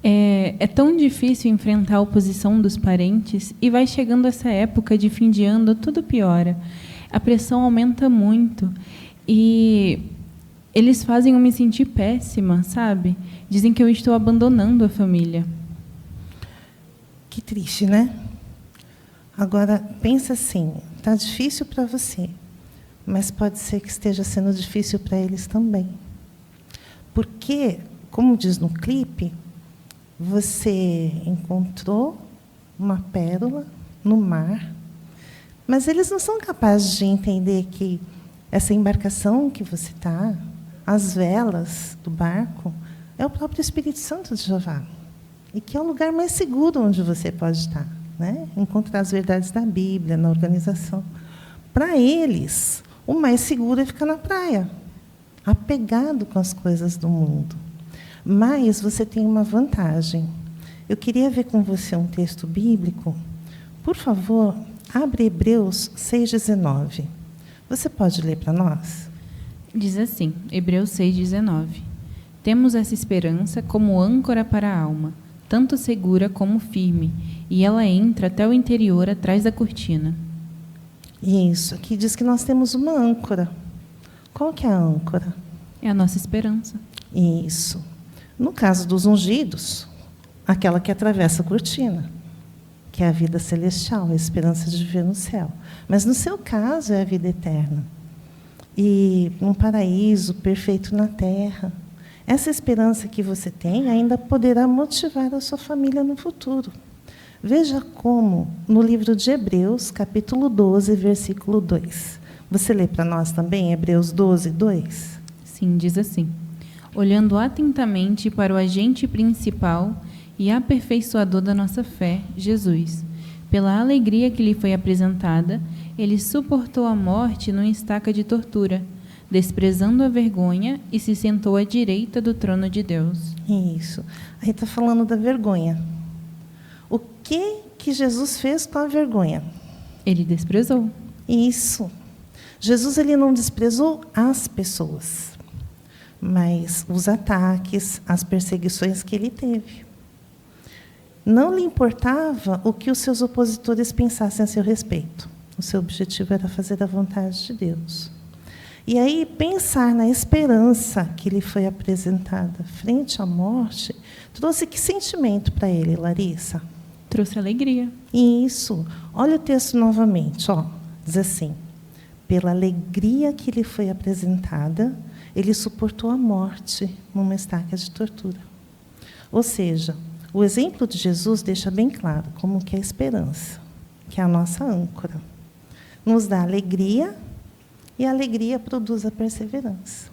É tão difícil enfrentar a oposição dos parentes e vai chegando essa época de fim de ano, tudo piora. A pressão aumenta muito e eles fazem eu me sentir péssima, sabe? Dizem que eu estou abandonando a família. Que triste, né? Agora, pensa assim, está difícil para você, mas pode ser que esteja sendo difícil para eles também. Porque, como diz no clipe, você encontrou uma pérola no mar, mas eles não são capazes de entender que essa embarcação que você está, as velas do barco, é o próprio Espírito Santo de Jeová. E que é o lugar mais seguro onde você pode estar, né? Encontrar as verdades da Bíblia, na organização. Para eles, o mais seguro é ficar na praia, apegado com as coisas do mundo. Mas você tem uma vantagem. Eu queria ver com você um texto bíblico. Por favor, abre Hebreus 6,19. Você pode ler para nós? Diz assim, Hebreus 6,19. Temos essa esperança como âncora para a alma, tanto segura como firme, e ela entra até o interior atrás da cortina. Isso, aqui diz que nós temos uma âncora. Qual que é a âncora? É a nossa esperança. Isso. No caso dos ungidos, aquela que atravessa a cortina, que é a vida celestial, a esperança de viver no céu. Mas no seu caso é a vida eterna. E um paraíso perfeito na terra. Essa esperança que você tem ainda poderá motivar a sua família no futuro. Veja como, no livro de Hebreus, capítulo 12, versículo 2. Você lê para nós também, Hebreus 12, 2? Sim, diz assim. Olhando atentamente para o agente principal e aperfeiçoador da nossa fé, Jesus. Pela alegria que lhe foi apresentada, ele suportou a morte numa estaca de tortura, desprezando a vergonha, e se sentou à direita do trono de Deus. Isso. Aí está falando da vergonha. O que Jesus fez com a vergonha? Ele desprezou. Isso. Jesus ele não desprezou as pessoas, mas os ataques, as perseguições que ele teve. Não lhe importava o que os seus opositores pensassem a seu respeito. O seu objetivo era fazer a vontade de Deus. E aí, pensar na esperança que lhe foi apresentada frente à morte, trouxe que sentimento para ele, Larissa? Trouxe alegria. Isso. Olha o texto novamente. Diz assim, pela alegria que lhe foi apresentada, ele suportou a morte numa estaca de tortura. Ou seja, o exemplo de Jesus deixa bem claro como que é a esperança, que é a nossa âncora. Nos dá alegria, e a alegria produz a perseverança.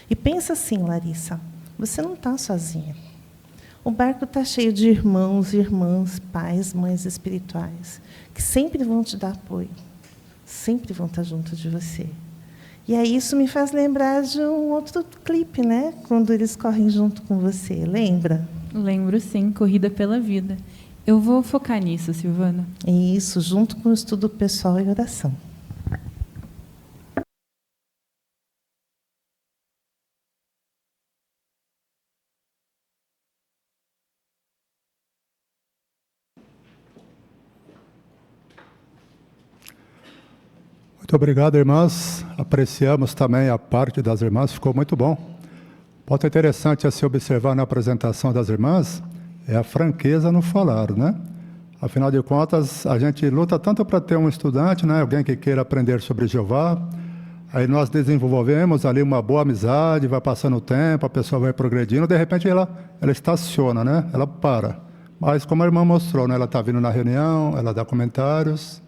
E pensa assim, Larissa, você não está sozinha. O barco está cheio de irmãos, irmãs, pais, mães espirituais, que sempre vão te dar apoio, sempre vão estar junto de você. E aí isso me faz lembrar de um outro clipe, né? Quando eles correm junto com você, lembra? Lembro sim, Corrida pela Vida. Eu vou focar nisso, Silvana. Isso, junto com o estudo pessoal e oração. Muito obrigado, irmãs. Apreciamos também a parte das irmãs, ficou muito bom. Ponto interessante a se observar na apresentação das irmãs é a franqueza no falar, né? Afinal de contas, a gente luta tanto para ter um estudante, né? Alguém que queira aprender sobre Jeová. Aí nós desenvolvemos ali uma boa amizade, vai passando o tempo, a pessoa vai progredindo, de repente ela estaciona, né? Ela para. Mas como a irmã mostrou, né? Ela está vindo na reunião, ela dá comentários,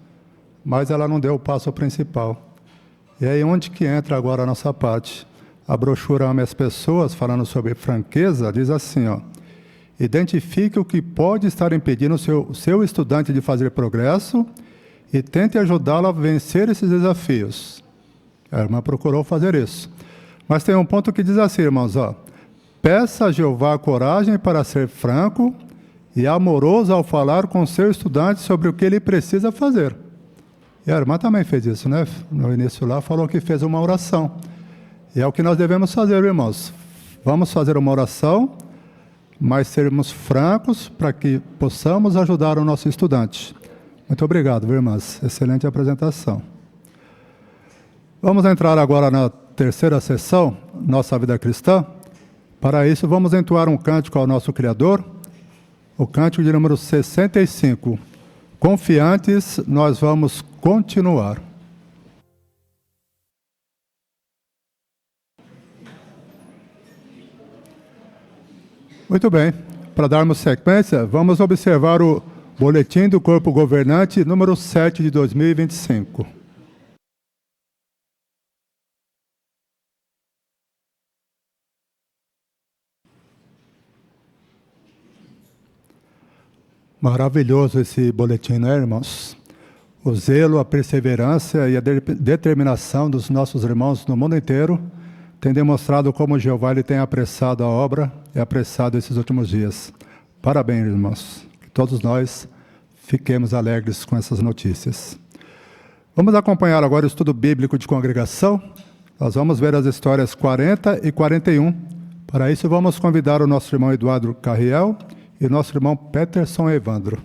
mas ela não deu o passo principal. E aí onde que entra agora a nossa parte? A brochura Ame as Pessoas, falando sobre franqueza, diz assim, identifique o que pode estar impedindo o seu estudante de fazer progresso e tente ajudá-lo a vencer esses desafios. A irmã procurou fazer isso. Mas tem um ponto que diz assim, irmãos, peça a Jeová coragem para ser franco e amoroso ao falar com seu estudante sobre o que ele precisa fazer. E a irmã também fez isso, né? No início lá falou que fez uma oração. E é o que nós devemos fazer, irmãos. Vamos fazer uma oração, mas sermos francos para que possamos ajudar o nosso estudante. Muito obrigado, irmãs. Excelente apresentação. Vamos entrar agora na terceira sessão, Nossa Vida Cristã. Para isso, vamos entoar um cântico ao nosso Criador, o cântico de número 65. Confiantes, nós vamos continuar. Muito bem, para darmos sequência, vamos observar o Boletim do Corpo Governante, número 7 de 2025. Maravilhoso esse boletim, né, irmãos? O zelo, a perseverança e a determinação dos nossos irmãos no mundo inteiro tem demonstrado como Jeová ele tem apressado a obra e apressado esses últimos dias. Parabéns, irmãos. Que todos nós fiquemos alegres com essas notícias. Vamos acompanhar agora o estudo bíblico de congregação. Nós vamos ver as histórias 40 e 41. Para isso, vamos convidar o nosso irmão Eduardo Carriel e o nosso irmão Peterson Evandro.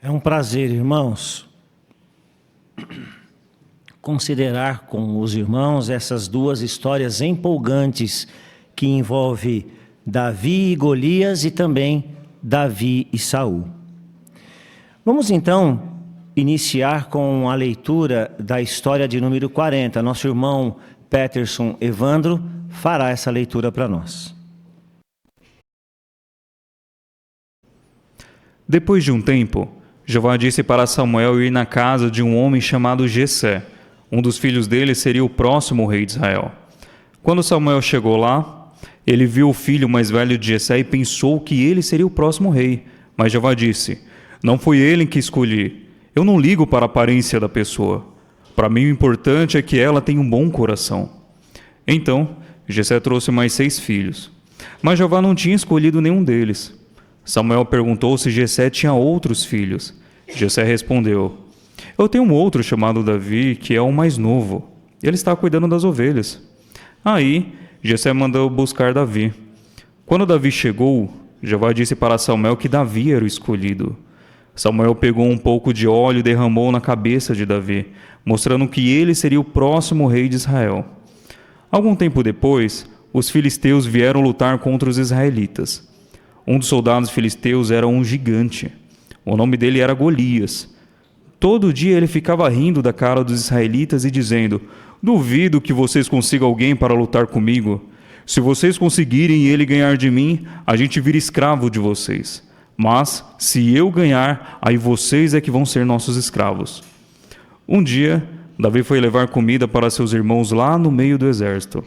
É um prazer, irmãos, considerar com os irmãos essas duas histórias empolgantes que envolvem Davi e Golias e também Davi e Saul. Vamos então iniciar com a leitura da história de número 40. Nosso irmão Peterson Evandro fará essa leitura para nós. Depois de um tempo, Jeová disse para Samuel ir na casa de um homem chamado Jessé. Um dos filhos dele seria o próximo rei de Israel. Quando Samuel chegou lá, ele viu o filho mais velho de Jessé e pensou que ele seria o próximo rei. Mas Jeová disse: não foi ele que escolhi. Eu não ligo para a aparência da pessoa. Para mim o importante é que ela tenha um bom coração. Então, Jessé trouxe mais 6 filhos. Mas Jeová não tinha escolhido nenhum deles. Samuel perguntou se Jessé tinha outros filhos. Jessé respondeu: eu tenho um outro chamado Davi, que é o mais novo. Ele está cuidando das ovelhas. Aí, Jessé mandou buscar Davi. Quando Davi chegou, Jeová disse para Samuel que Davi era o escolhido. Samuel pegou um pouco de óleo e derramou na cabeça de Davi, mostrando que ele seria o próximo rei de Israel. Algum tempo depois, os filisteus vieram lutar contra os israelitas. Um dos soldados filisteus era um gigante. O nome dele era Golias. Todo dia ele ficava rindo da cara dos israelitas e dizendo: duvido que vocês consigam alguém para lutar comigo. Se vocês conseguirem e ele ganhar de mim, a gente vira escravo de vocês. Mas, se eu ganhar, aí vocês é que vão ser nossos escravos. Um dia, Davi foi levar comida para seus irmãos lá no meio do exército.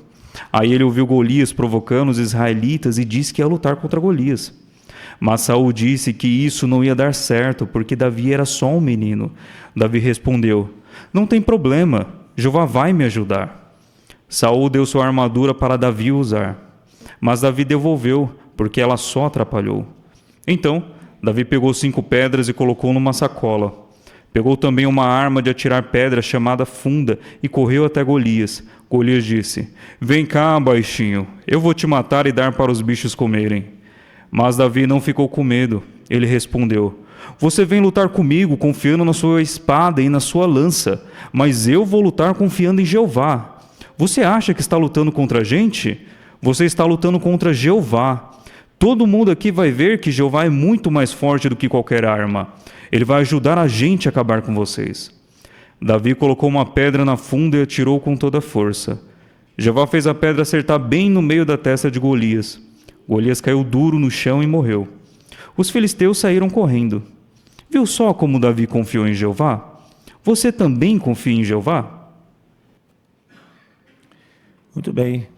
Aí ele ouviu Golias provocando os israelitas e disse que ia lutar contra Golias. Mas Saul disse que isso não ia dar certo, porque Davi era só um menino. Davi respondeu: não tem problema, Jeová vai me ajudar. Saul deu sua armadura para Davi usar, mas Davi devolveu, porque ela só atrapalhou. Então, Davi pegou 5 pedras e colocou numa sacola. Pegou também uma arma de atirar pedra chamada funda e correu até Golias. Golias disse: vem cá, baixinho, eu vou te matar e dar para os bichos comerem. Mas Davi não ficou com medo. Ele respondeu: você vem lutar comigo confiando na sua espada e na sua lança, mas eu vou lutar confiando em Jeová. Você acha que está lutando contra a gente? Você está lutando contra Jeová. Todo mundo aqui vai ver que Jeová é muito mais forte do que qualquer arma. Ele vai ajudar a gente a acabar com vocês. Davi colocou uma pedra na funda e atirou com toda a força. Jeová fez a pedra acertar bem no meio da testa de Golias. Golias caiu duro no chão e morreu. Os filisteus saíram correndo. Viu só como Davi confiou em Jeová? Você também confia em Jeová? Muito bem.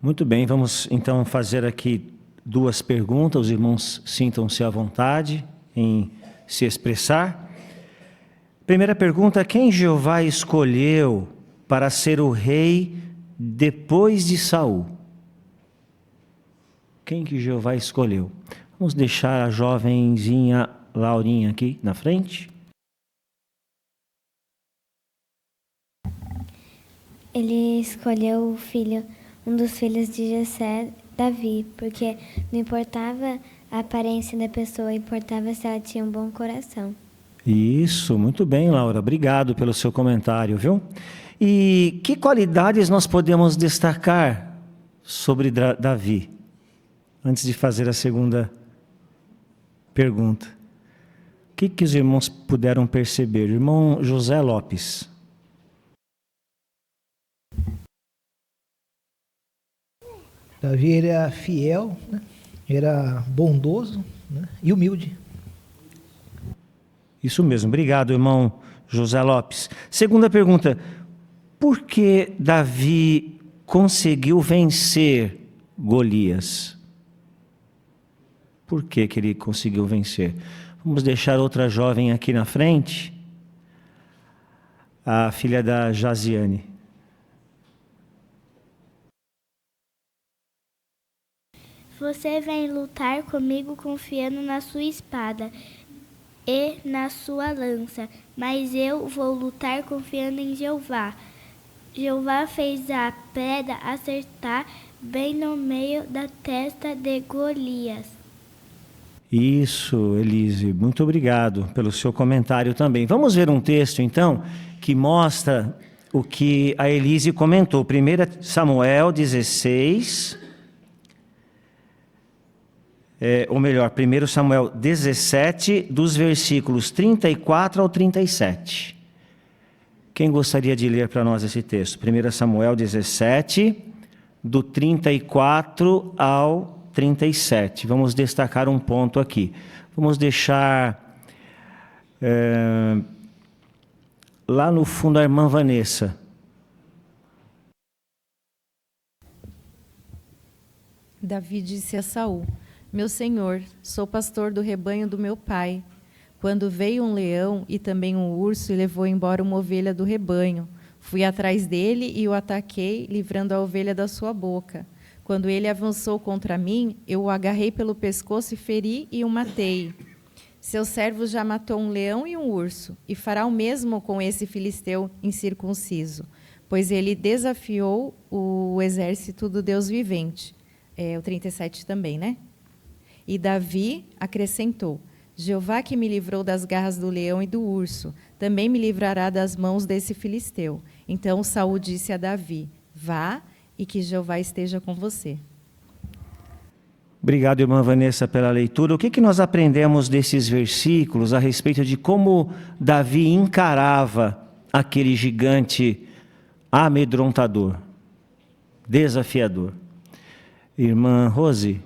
Muito bem, vamos então fazer aqui 2 perguntas. Os irmãos sintam-se à vontade em se expressar. Primeira pergunta: quem Jeová escolheu para ser o rei depois de Saul? Quem que Jeová escolheu? Vamos deixar a jovenzinha Laurinha aqui na frente. Ele escolheu o filho, um dos filhos de Jessé, Davi, porque não importava a aparência da pessoa, importava se ela tinha um bom coração. Isso, muito bem, Laura. Obrigado pelo seu comentário, viu? E que qualidades nós podemos destacar sobre Davi? Antes de fazer a segunda pergunta. O que os irmãos puderam perceber? Irmão José Lopes. Davi era fiel, né? era bondoso, né, e humilde. Isso mesmo. Obrigado, irmão José Lopes. Segunda pergunta. Por que Davi conseguiu vencer Golias? Por que ele conseguiu vencer? Vamos deixar outra jovem aqui na frente. A filha da Jaziane. Você vem lutar comigo confiando na sua espada e na sua lança, mas eu vou lutar confiando em Jeová. Jeová fez a pedra acertar bem no meio da testa de Golias. Isso, Elise. Muito obrigado pelo seu comentário também. Vamos ver um texto, então, que mostra o que a Elise comentou. 1 Samuel 16... ou melhor, 1 Samuel 17, dos versículos 34 ao 37. Quem gostaria de ler para nós esse texto? 1 Samuel 17, do 34 ao 37. Vamos destacar um ponto aqui. Vamos deixar lá no fundo a irmã Vanessa. Davi disse a Saul: Meu senhor, sou pastor do rebanho do meu pai. Quando veio um leão e também um urso e levou embora uma ovelha do rebanho, fui atrás dele e o ataquei, livrando a ovelha da sua boca. Quando ele avançou contra mim, eu o agarrei pelo pescoço e feri e o matei. Seu servo já matou um leão e um urso, e fará o mesmo com esse filisteu incircunciso, pois ele desafiou o exército do Deus vivente. O 37 também, né? E Davi acrescentou: Jeová que me livrou das garras do leão e do urso, também me livrará das mãos desse filisteu. Então Saul disse a Davi: Vá e que Jeová esteja com você. Obrigado, irmã Vanessa, pela leitura. O que nós aprendemos desses versículos a respeito de como Davi encarava aquele gigante amedrontador, desafiador? Irmã Rose.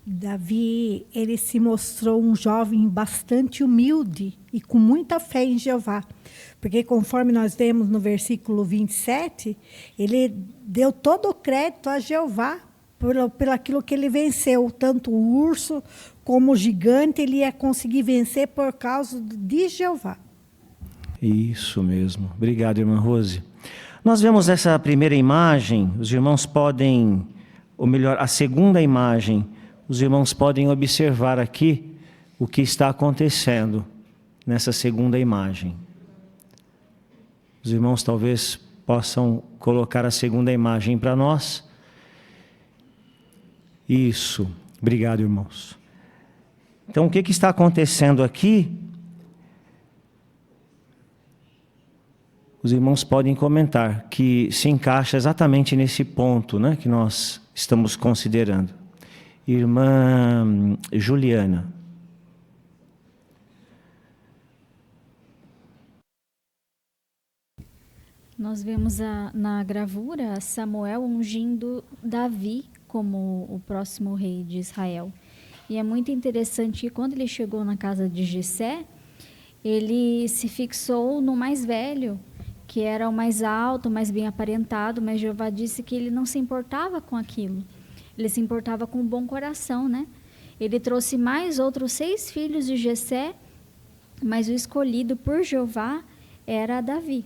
Davi, ele se mostrou um jovem bastante humilde e com muita fé em Jeová. Porque conforme nós vemos no versículo 27, ele deu todo o crédito a Jeová por aquilo que ele venceu. Tanto o urso como o gigante, ele ia conseguir vencer por causa de Jeová. Isso mesmo. Obrigado, irmã Rose. Nós vemos essa primeira imagem, os irmãos podem, ou melhor, a segunda imagem, os irmãos podem observar aqui o que está acontecendo nessa segunda imagem. Os irmãos talvez possam colocar a segunda imagem para nós. Isso. Obrigado, irmãos. Então, o que está acontecendo aqui? Os irmãos podem comentar que se encaixa exatamente nesse ponto, né, que nós estamos considerando. Irmã Juliana. Nós vemos na gravura Samuel ungindo Davi como o próximo rei de Israel. E é muito interessante que quando ele chegou na casa de Jessé, ele se fixou no mais velho, que era o mais alto, mais bem aparentado, mas Jeová disse que ele não se importava com aquilo. Ele se importava com o bom coração, né? Ele trouxe mais outros 6 filhos de Jessé, mas o escolhido por Jeová era Davi.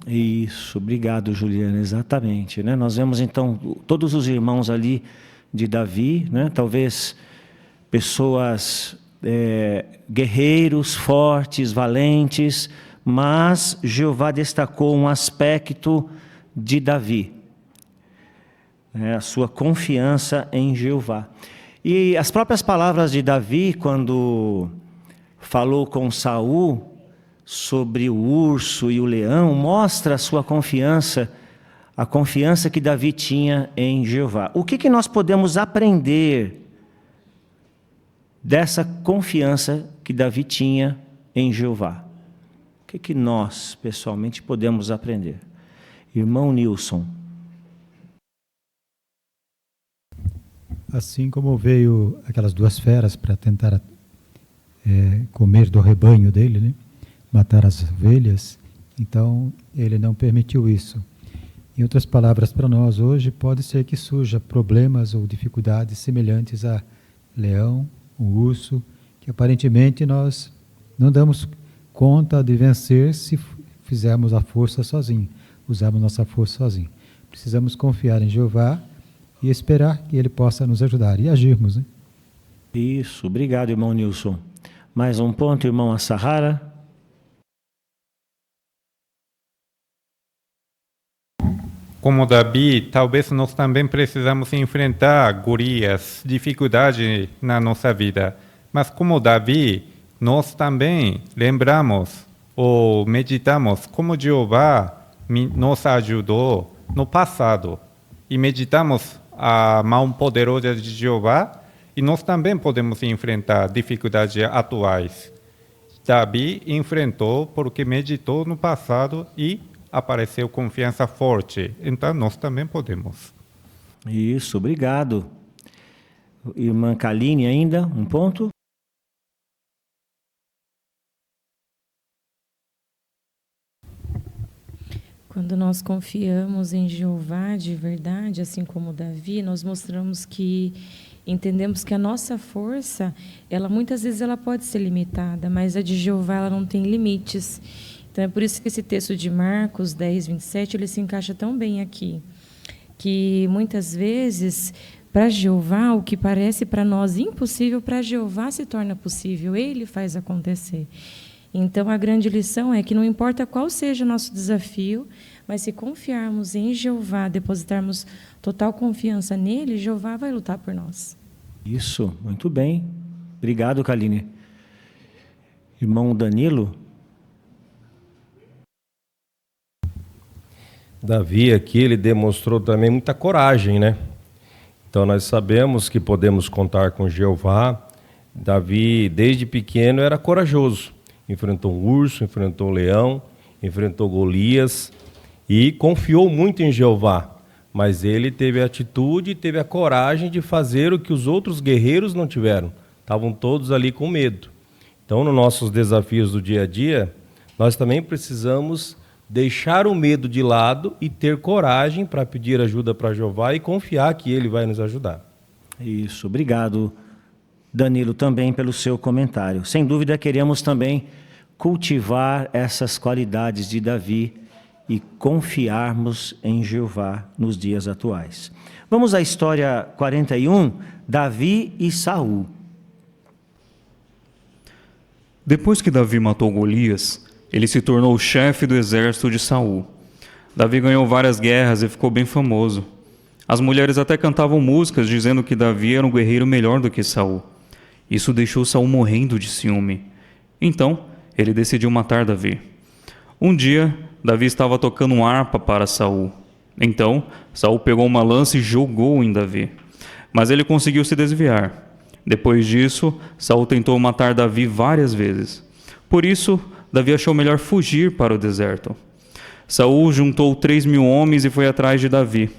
Isso, obrigado, Juliana, exatamente, né? Nós vemos então todos os irmãos ali de Davi, né? Talvez pessoas guerreiros, fortes, valentes, mas Jeová destacou um aspecto de Davi, a sua confiança em Jeová. E as próprias palavras de Davi, quando falou com Saul sobre o urso e o leão, mostra a sua confiança, a confiança que Davi tinha em Jeová. O que nós podemos aprender dessa confiança que Davi tinha em Jeová? O que nós, pessoalmente, podemos aprender? Irmão Nilson. assim como veio aquelas 2 feras para tentar comer do rebanho dele, né? Matar as ovelhas, então ele não permitiu isso. Em outras palavras, para nós hoje, pode ser que surja problemas ou dificuldades semelhantes a leão, o urso, que aparentemente nós não damos conta de vencer se fizermos a força sozinho, usarmos nossa força sozinho. Precisamos confiar em Jeová e esperar que Ele possa nos ajudar e agirmos, né? Isso, obrigado, irmão Nilson. Mais um ponto, irmão Assahara. Como Davi, talvez nós também precisamos enfrentar Golias, dificuldade na nossa vida. Mas como Davi, nós também lembramos ou meditamos como Jeová nos ajudou no passado. E meditamos a mão poderosa de Jeová e nós também podemos enfrentar dificuldades atuais. Davi enfrentou porque meditou no passado e apareceu confiança forte. Então, nós também podemos. Isso, obrigado. Irmã Kaline ainda, um ponto? Quando nós confiamos em Jeová de verdade, assim como Davi, nós mostramos que entendemos que a nossa força, ela muitas vezes ela pode ser limitada, mas a de Jeová ela não tem limites. Então, é por isso que esse texto de Marcos 10, 27, ele se encaixa tão bem aqui. Que, muitas vezes, para Jeová, o que parece para nós impossível, para Jeová se torna possível. Ele faz acontecer. Então, a grande lição é que não importa qual seja o nosso desafio, mas se confiarmos em Jeová, depositarmos total confiança nele, Jeová vai lutar por nós. Isso, muito bem. Obrigado, Kaline. Irmão Danilo. Davi aqui, ele demonstrou também muita coragem, né? Então nós sabemos que podemos contar com Jeová. Davi, desde pequeno, era corajoso. Enfrentou um urso, enfrentou um leão, enfrentou Golias e confiou muito em Jeová. Mas ele teve a atitude e teve a coragem de fazer o que os outros guerreiros não tiveram. Estavam todos ali com medo. Então, nos nossos desafios do dia a dia, nós também precisamos deixar o medo de lado e ter coragem para pedir ajuda para Jeová e confiar que Ele vai nos ajudar. Isso, obrigado, Danilo, também pelo seu comentário. Sem dúvida, queremos também cultivar essas qualidades de Davi e confiarmos em Jeová nos dias atuais. Vamos à história 41, Davi e Saul. Depois que Davi matou Golias, ele se tornou o chefe do exército de Saul. Davi ganhou várias guerras e ficou bem famoso. As mulheres até cantavam músicas dizendo que Davi era um guerreiro melhor do que Saul. Isso deixou Saul morrendo de ciúme. Então, ele decidiu matar Davi. Um dia, Davi estava tocando uma harpa para Saul. Então, Saul pegou uma lança e jogou em Davi. Mas ele conseguiu se desviar. Depois disso, Saul tentou matar Davi várias vezes. Por isso, Davi achou melhor fugir para o deserto. Saul juntou 3.000 homens e foi atrás de Davi.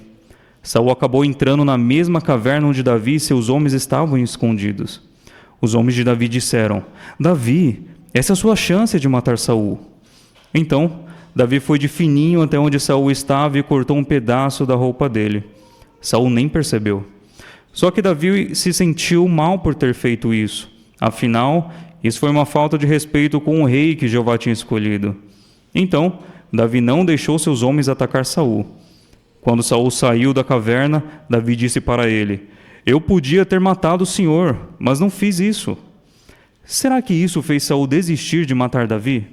Saul acabou entrando na mesma caverna onde Davi e seus homens estavam escondidos. Os homens de Davi disseram: Davi, essa é a sua chance de matar Saul. Então, Davi foi de fininho até onde Saul estava e cortou um pedaço da roupa dele. Saul nem percebeu. Só que Davi se sentiu mal por ter feito isso. Afinal, isso foi uma falta de respeito com o rei que Jeová tinha escolhido. Então, Davi não deixou seus homens atacar Saul. Quando Saul saiu da caverna, Davi disse para ele: Eu podia ter matado o Senhor, mas não fiz isso. Será que isso fez Saul desistir de matar Davi?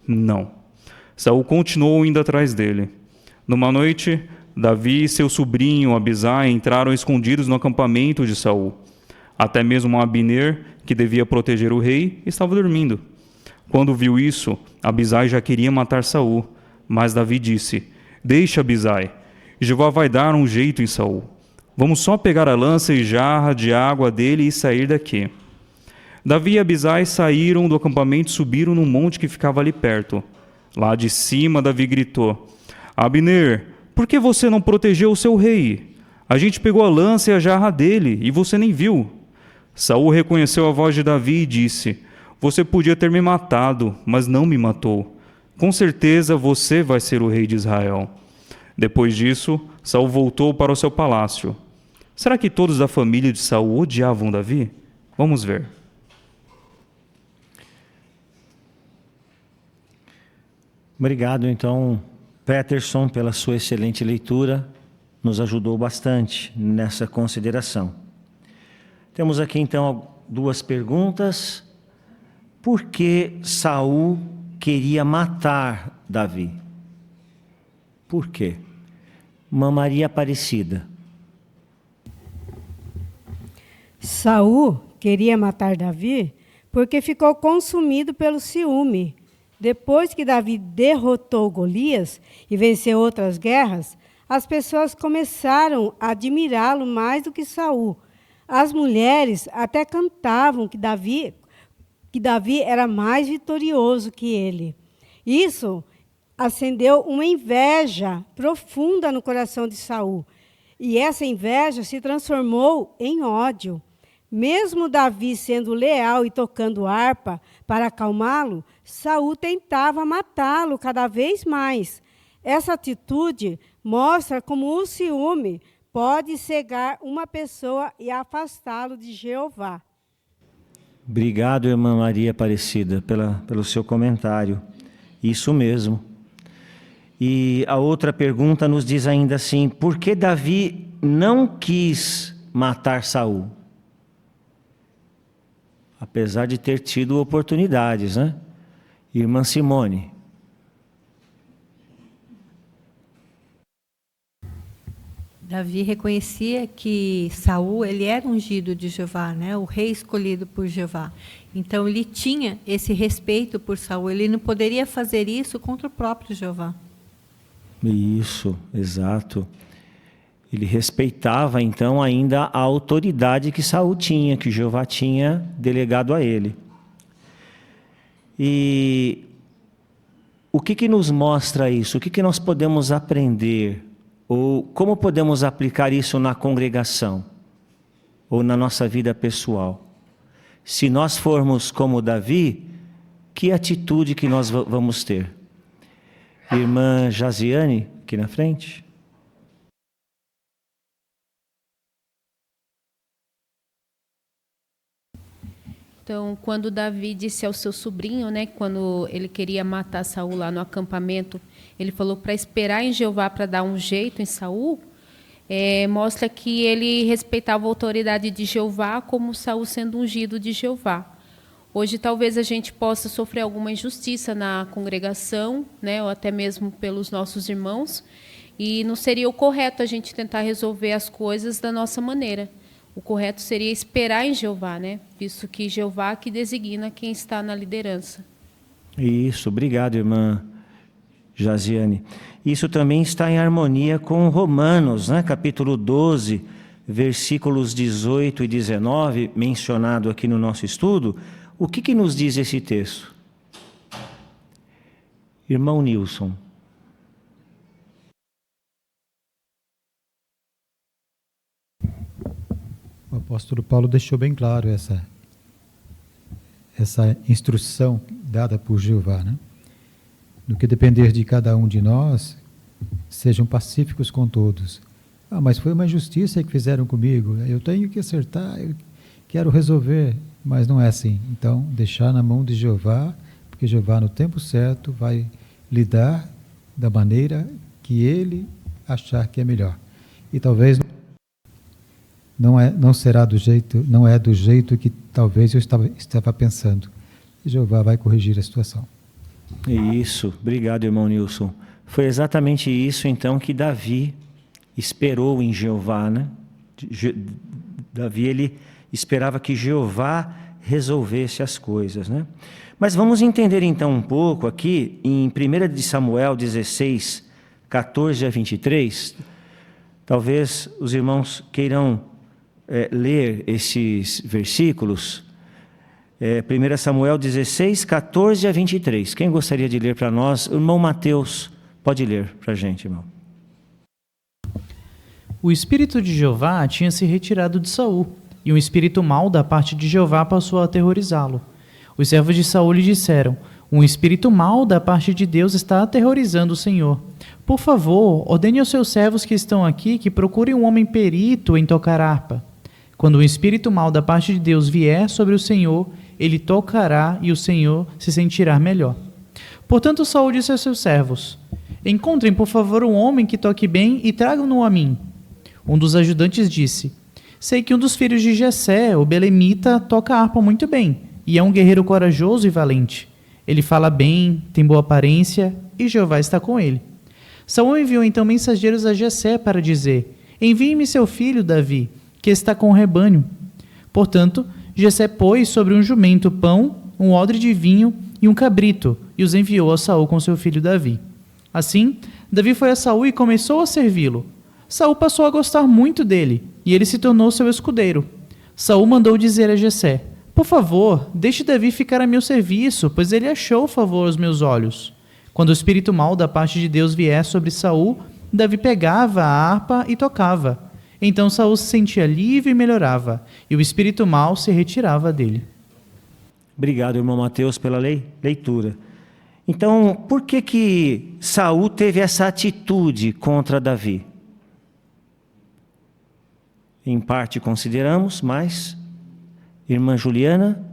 Não. Saul continuou indo atrás dele. Numa noite, Davi e seu sobrinho Abisai entraram escondidos no acampamento de Saul. Até mesmo Abner, que devia proteger o rei, estava dormindo. Quando viu isso, Abisai já queria matar Saul, mas Davi disse: Deixa, Abisai, Jeová vai dar um jeito em Saul. Vamos só pegar a lança e jarra de água dele e sair daqui. Davi e Abisai saíram do acampamento e subiram num monte que ficava ali perto. Lá de cima, Davi gritou: Abner, por que você não protegeu o seu rei? A gente pegou a lança e a jarra dele, e você nem viu. Saul reconheceu a voz de Davi e disse: Você podia ter me matado, mas não me matou. Com certeza você vai ser o rei de Israel. Depois disso, Saul voltou para o seu palácio. Será que todos da família de Saul odiavam Davi? Vamos ver. Obrigado, então, Peterson, pela sua excelente leitura. Nos ajudou bastante nessa consideração. Temos aqui, então, duas perguntas. Por que Saul queria matar Davi? Por quê? Uma Maria Aparecida. Saul queria matar Davi porque ficou consumido pelo ciúme. Depois que Davi derrotou Golias e venceu outras guerras, as pessoas começaram a admirá-lo mais do que Saul. As mulheres até cantavam que Davi era mais vitorioso que ele. Isso acendeu uma inveja profunda no coração de Saul. E essa inveja se transformou em ódio. Mesmo Davi sendo leal e tocando harpa para acalmá-lo, Saul tentava matá-lo cada vez mais. Essa atitude mostra como o ciúme pode cegar uma pessoa e afastá-lo de Jeová. Obrigado, irmã Maria Aparecida, pelo seu comentário. Isso mesmo. E a outra pergunta nos diz ainda assim: por que Davi não quis matar Saul? Apesar de ter tido oportunidades, né? Irmã Simone. Davi reconhecia que Saul, ele era ungido de Jeová, né? O rei escolhido por Jeová. Então ele tinha esse respeito por Saul, ele não poderia fazer isso contra o próprio Jeová. Isso, exato. Ele respeitava então ainda a autoridade que Saul tinha, que Jeová tinha delegado a ele. E o que nos mostra isso? O que nós podemos aprender? Ou como podemos aplicar isso na congregação? Ou na nossa vida pessoal? Se nós formos como Davi, que atitude que nós vamos ter? Irmã Jaziane, aqui na frente. Então, quando Davi disse ao seu sobrinho, né, quando ele queria matar Saul lá no acampamento, ele falou para esperar em Jeová para dar um jeito em Saul, mostra que ele respeitava a autoridade de Jeová como Saul sendo ungido de Jeová. Hoje talvez a gente possa sofrer alguma injustiça na congregação, né, ou até mesmo pelos nossos irmãos, e não seria o correto a gente tentar resolver as coisas da nossa maneira. O correto seria esperar em Jeová, né? Visto que Jeová que designa quem está na liderança. Isso, obrigado, irmã Jaziane. Isso também está em harmonia com Romanos, né? Capítulo 12, versículos 18 e 19, mencionado aqui no nosso estudo. O que nos diz esse texto? Irmão Nilson. O apóstolo Paulo deixou bem claro essa instrução dada por Jeová, né? No que depender de cada um de nós, sejam pacíficos com todos. Ah, mas foi uma injustiça que fizeram comigo, eu tenho que acertar, eu quero resolver, mas não é assim. Então, deixar na mão de Jeová, porque Jeová no tempo certo vai lidar da maneira que ele achar que é melhor. E talvez não será do jeito, não é do jeito que talvez eu estava pensando. E Jeová vai corrigir a situação. Isso, obrigado, irmão Nilson. Foi exatamente isso, então, que Davi esperou em Jeová, né? Davi, ele esperava que Jeová resolvesse as coisas, né? Mas vamos entender, então, um pouco aqui, em 1 de Samuel 16, 14 a 23, talvez os irmãos queiram ler esses versículos. 1 Samuel 16, 14 a 23. Quem gostaria de ler para nós? O irmão Mateus pode ler para a gente, irmão. O espírito de Jeová tinha se retirado de Saul, e um espírito mau da parte de Jeová passou a aterrorizá-lo. Os servos de Saul lhe disseram: um espírito mau da parte de Deus está aterrorizando o Senhor. Por favor, ordene aos seus servos que estão aqui que procurem um homem perito em tocar harpa. Quando um espírito mau da parte de Deus vier sobre o Senhor, ele tocará e o Senhor se sentirá melhor. Portanto, Saul disse aos seus servos: encontrem, por favor, um homem que toque bem e tragam-no a mim. Um dos ajudantes disse: sei que um dos filhos de Jessé, o belemita, toca harpa muito bem, e é um guerreiro corajoso e valente. Ele fala bem, tem boa aparência, e Jeová está com ele. Saul enviou então mensageiros a Jessé para dizer: envie-me seu filho, Davi, que está com o rebanho. Portanto, Jessé pôs sobre um jumento pão, um odre de vinho e um cabrito, e os enviou a Saul com seu filho Davi. Assim, Davi foi a Saul e começou a servi-lo. Saul passou a gostar muito dele, e ele se tornou seu escudeiro. Saul mandou dizer a Jessé: por favor, deixe Davi ficar a meu serviço, pois ele achou favor aos meus olhos. Quando o espírito mau da parte de Deus vier sobre Saul, Davi pegava a harpa e tocava. Então Saul se sentia livre e melhorava, e o espírito mau se retirava dele. Obrigado, irmão Mateus, pela leitura. Então, por que Saul teve essa atitude contra Davi? Em parte consideramos, mas, irmã Juliana?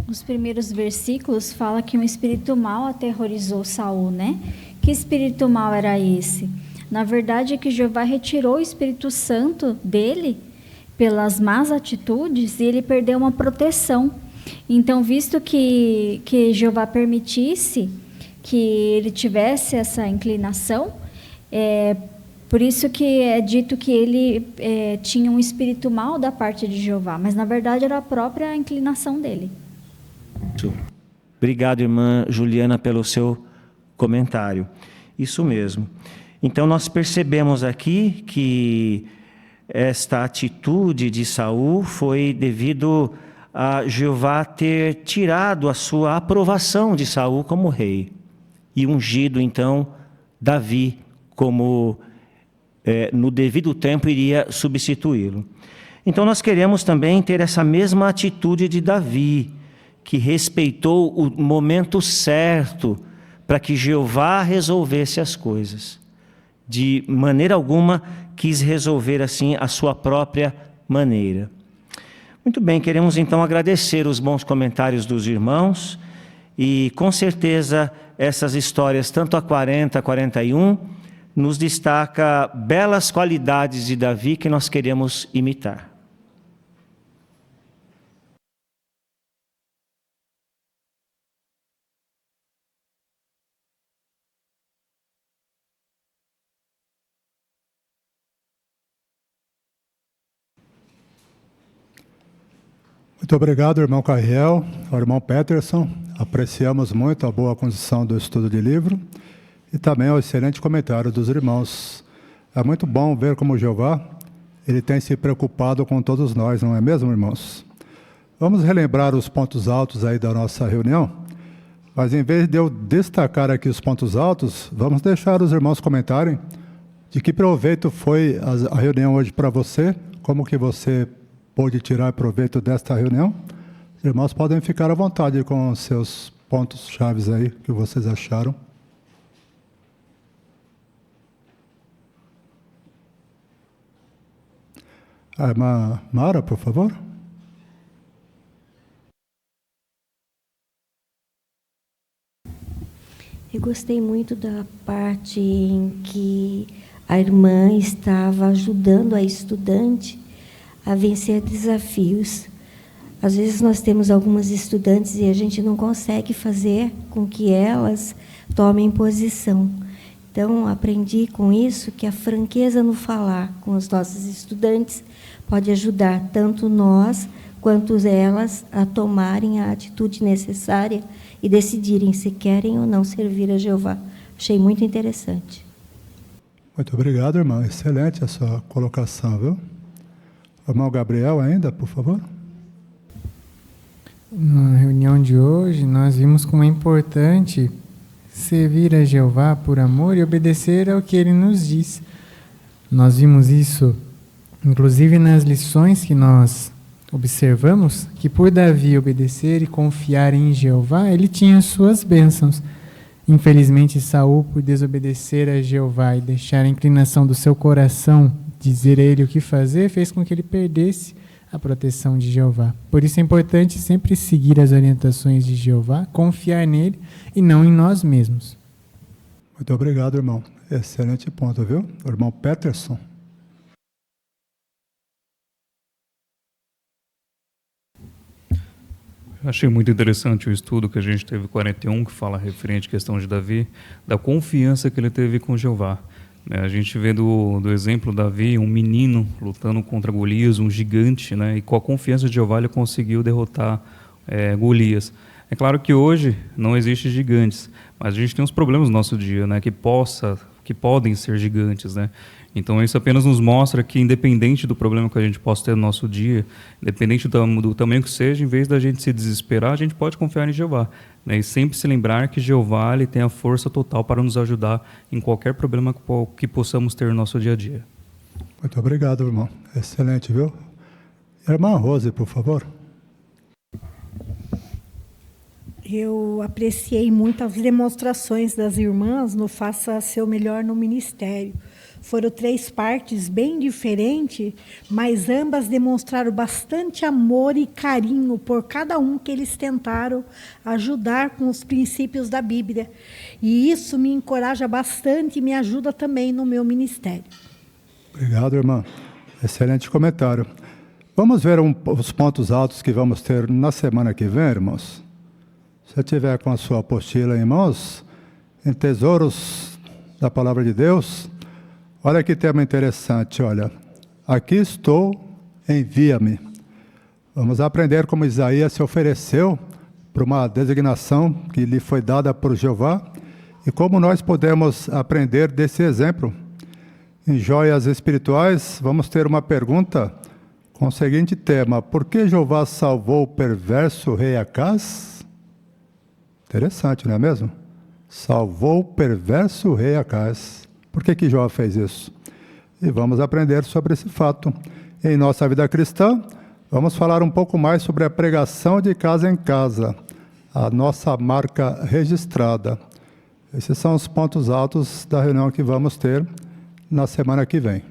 Os primeiros versículos fala que um espírito mau aterrorizou Saul, né? Que espírito mau era esse? Na verdade é que Jeová retirou o Espírito Santo dele pelas más atitudes e ele perdeu uma proteção. Então, visto que Jeová permitisse que ele tivesse essa inclinação, por isso que é dito que ele tinha um espírito mau da parte de Jeová, mas na verdade era a própria inclinação dele. Obrigado, irmã Juliana, pelo seu comentário. Isso mesmo. Então nós percebemos aqui que esta atitude de Saul foi devido a Jeová ter tirado a sua aprovação de Saul como rei e ungido então Davi como no devido tempo iria substituí-lo. Então nós queremos também ter essa mesma atitude de Davi, que respeitou o momento certo para que Jeová resolvesse as coisas. De maneira alguma quis resolver assim a sua própria maneira. Muito bem, queremos então agradecer os bons comentários dos irmãos e com certeza essas histórias, tanto a 40, a 41, nos destaca belas qualidades de Davi que nós queremos imitar. Muito obrigado, irmão Carriel, ao irmão Peterson. Apreciamos muito a boa condição do estudo de livro e também o excelente comentário dos irmãos. É muito bom ver como Jeová ele tem se preocupado com todos nós, não é mesmo, irmãos? Vamos relembrar os pontos altos aí da nossa reunião, mas em vez de eu destacar aqui os pontos altos, vamos deixar os irmãos comentarem de que proveito foi a reunião hoje para você, como que você pôde tirar proveito desta reunião. Os irmãos podem ficar à vontade com os seus pontos chaves aí, que vocês acharam. A irmã Mara, por favor. Eu gostei muito da parte em que a irmã estava ajudando a estudante a vencer desafios. Às vezes nós temos algumas estudantes e a gente não consegue fazer com que elas tomem posição. Então, aprendi com isso que a franqueza no falar com os nossos estudantes pode ajudar tanto nós quanto elas a tomarem a atitude necessária e decidirem se querem ou não servir a Jeová. Achei muito interessante. Muito obrigado, irmã. Excelente a sua colocação, viu? Irmão Gabriel ainda, por favor. Na reunião de hoje, nós vimos como é importante servir a Jeová por amor e obedecer ao que Ele nos diz. Nós vimos isso, inclusive, nas lições que nós observamos, que por Davi obedecer e confiar em Jeová, ele tinha suas bênçãos. Infelizmente, Saul, por desobedecer a Jeová e deixar a inclinação do seu coração dizer a ele o que fazer, fez com que ele perdesse a proteção de Jeová. Por isso é importante sempre seguir as orientações de Jeová, confiar nele e não em nós mesmos. Muito obrigado, irmão. Excelente ponto, viu? O irmão Peterson. Achei muito interessante o estudo que a gente teve 41, que fala referente à questão de Davi, da confiança que ele teve com Jeová. A gente vê do exemplo Davi, um menino lutando contra Golias, um gigante, né? E com a confiança de Jeová ele conseguiu derrotar Golias. É claro que hoje não existe gigantes, mas a gente tem uns problemas no nosso dia, né? Que podem ser gigantes, né? Então isso apenas nos mostra que, independente do problema que a gente possa ter no nosso dia, independente do tamanho que seja, em vez da gente se desesperar, a gente pode confiar em Jeová, né? E sempre se lembrar que Jeová ele tem a força total para nos ajudar em qualquer problema que possamos ter no nosso dia a dia. Muito obrigado, irmão. Excelente, viu? Irmã Rose, por favor. Eu apreciei muito as demonstrações das irmãs no Faça Seu Melhor no Ministério. Foram 3 partes bem diferentes, mas ambas demonstraram bastante amor e carinho por cada um que eles tentaram ajudar com os princípios da Bíblia. E isso me encoraja bastante e me ajuda também no meu ministério. Obrigado, irmã. Excelente comentário. Vamos ver os pontos altos que vamos ter na semana que vem, irmãos? Se você tiver com a sua apostila em mãos, em Tesouros da Palavra de Deus, olha que tema interessante, olha. Aqui estou, envia-me. Vamos aprender como Isaías se ofereceu para uma designação que lhe foi dada por Jeová e como nós podemos aprender desse exemplo. Em Joias Espirituais, vamos ter uma pergunta com o seguinte tema: por que Jeová salvou o perverso rei Acaz? Interessante, não é mesmo? Salvou o perverso rei Acaz. Por que Jó fez isso? E vamos aprender sobre esse fato. Em nossa vida cristã, vamos falar um pouco mais sobre a pregação de casa em casa, a nossa marca registrada. Esses são os pontos altos da reunião que vamos ter na semana que vem.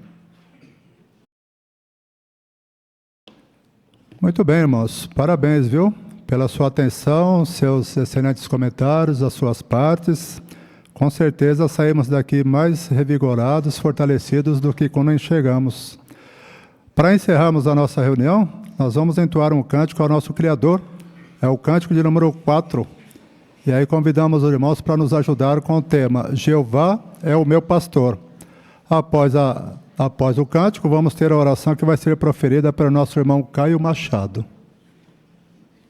Muito bem, irmãos. Parabéns, viu? Pela sua atenção, seus excelentes comentários, as suas partes. Com certeza saímos daqui mais revigorados, fortalecidos do que quando chegamos. Para encerrarmos a nossa reunião, nós vamos entoar um cântico ao nosso Criador. É o cântico de número 4. E aí convidamos os irmãos para nos ajudar com o tema Jeová é o meu pastor. Após o cântico, vamos ter a oração que vai ser proferida pelo nosso irmão Caio Machado.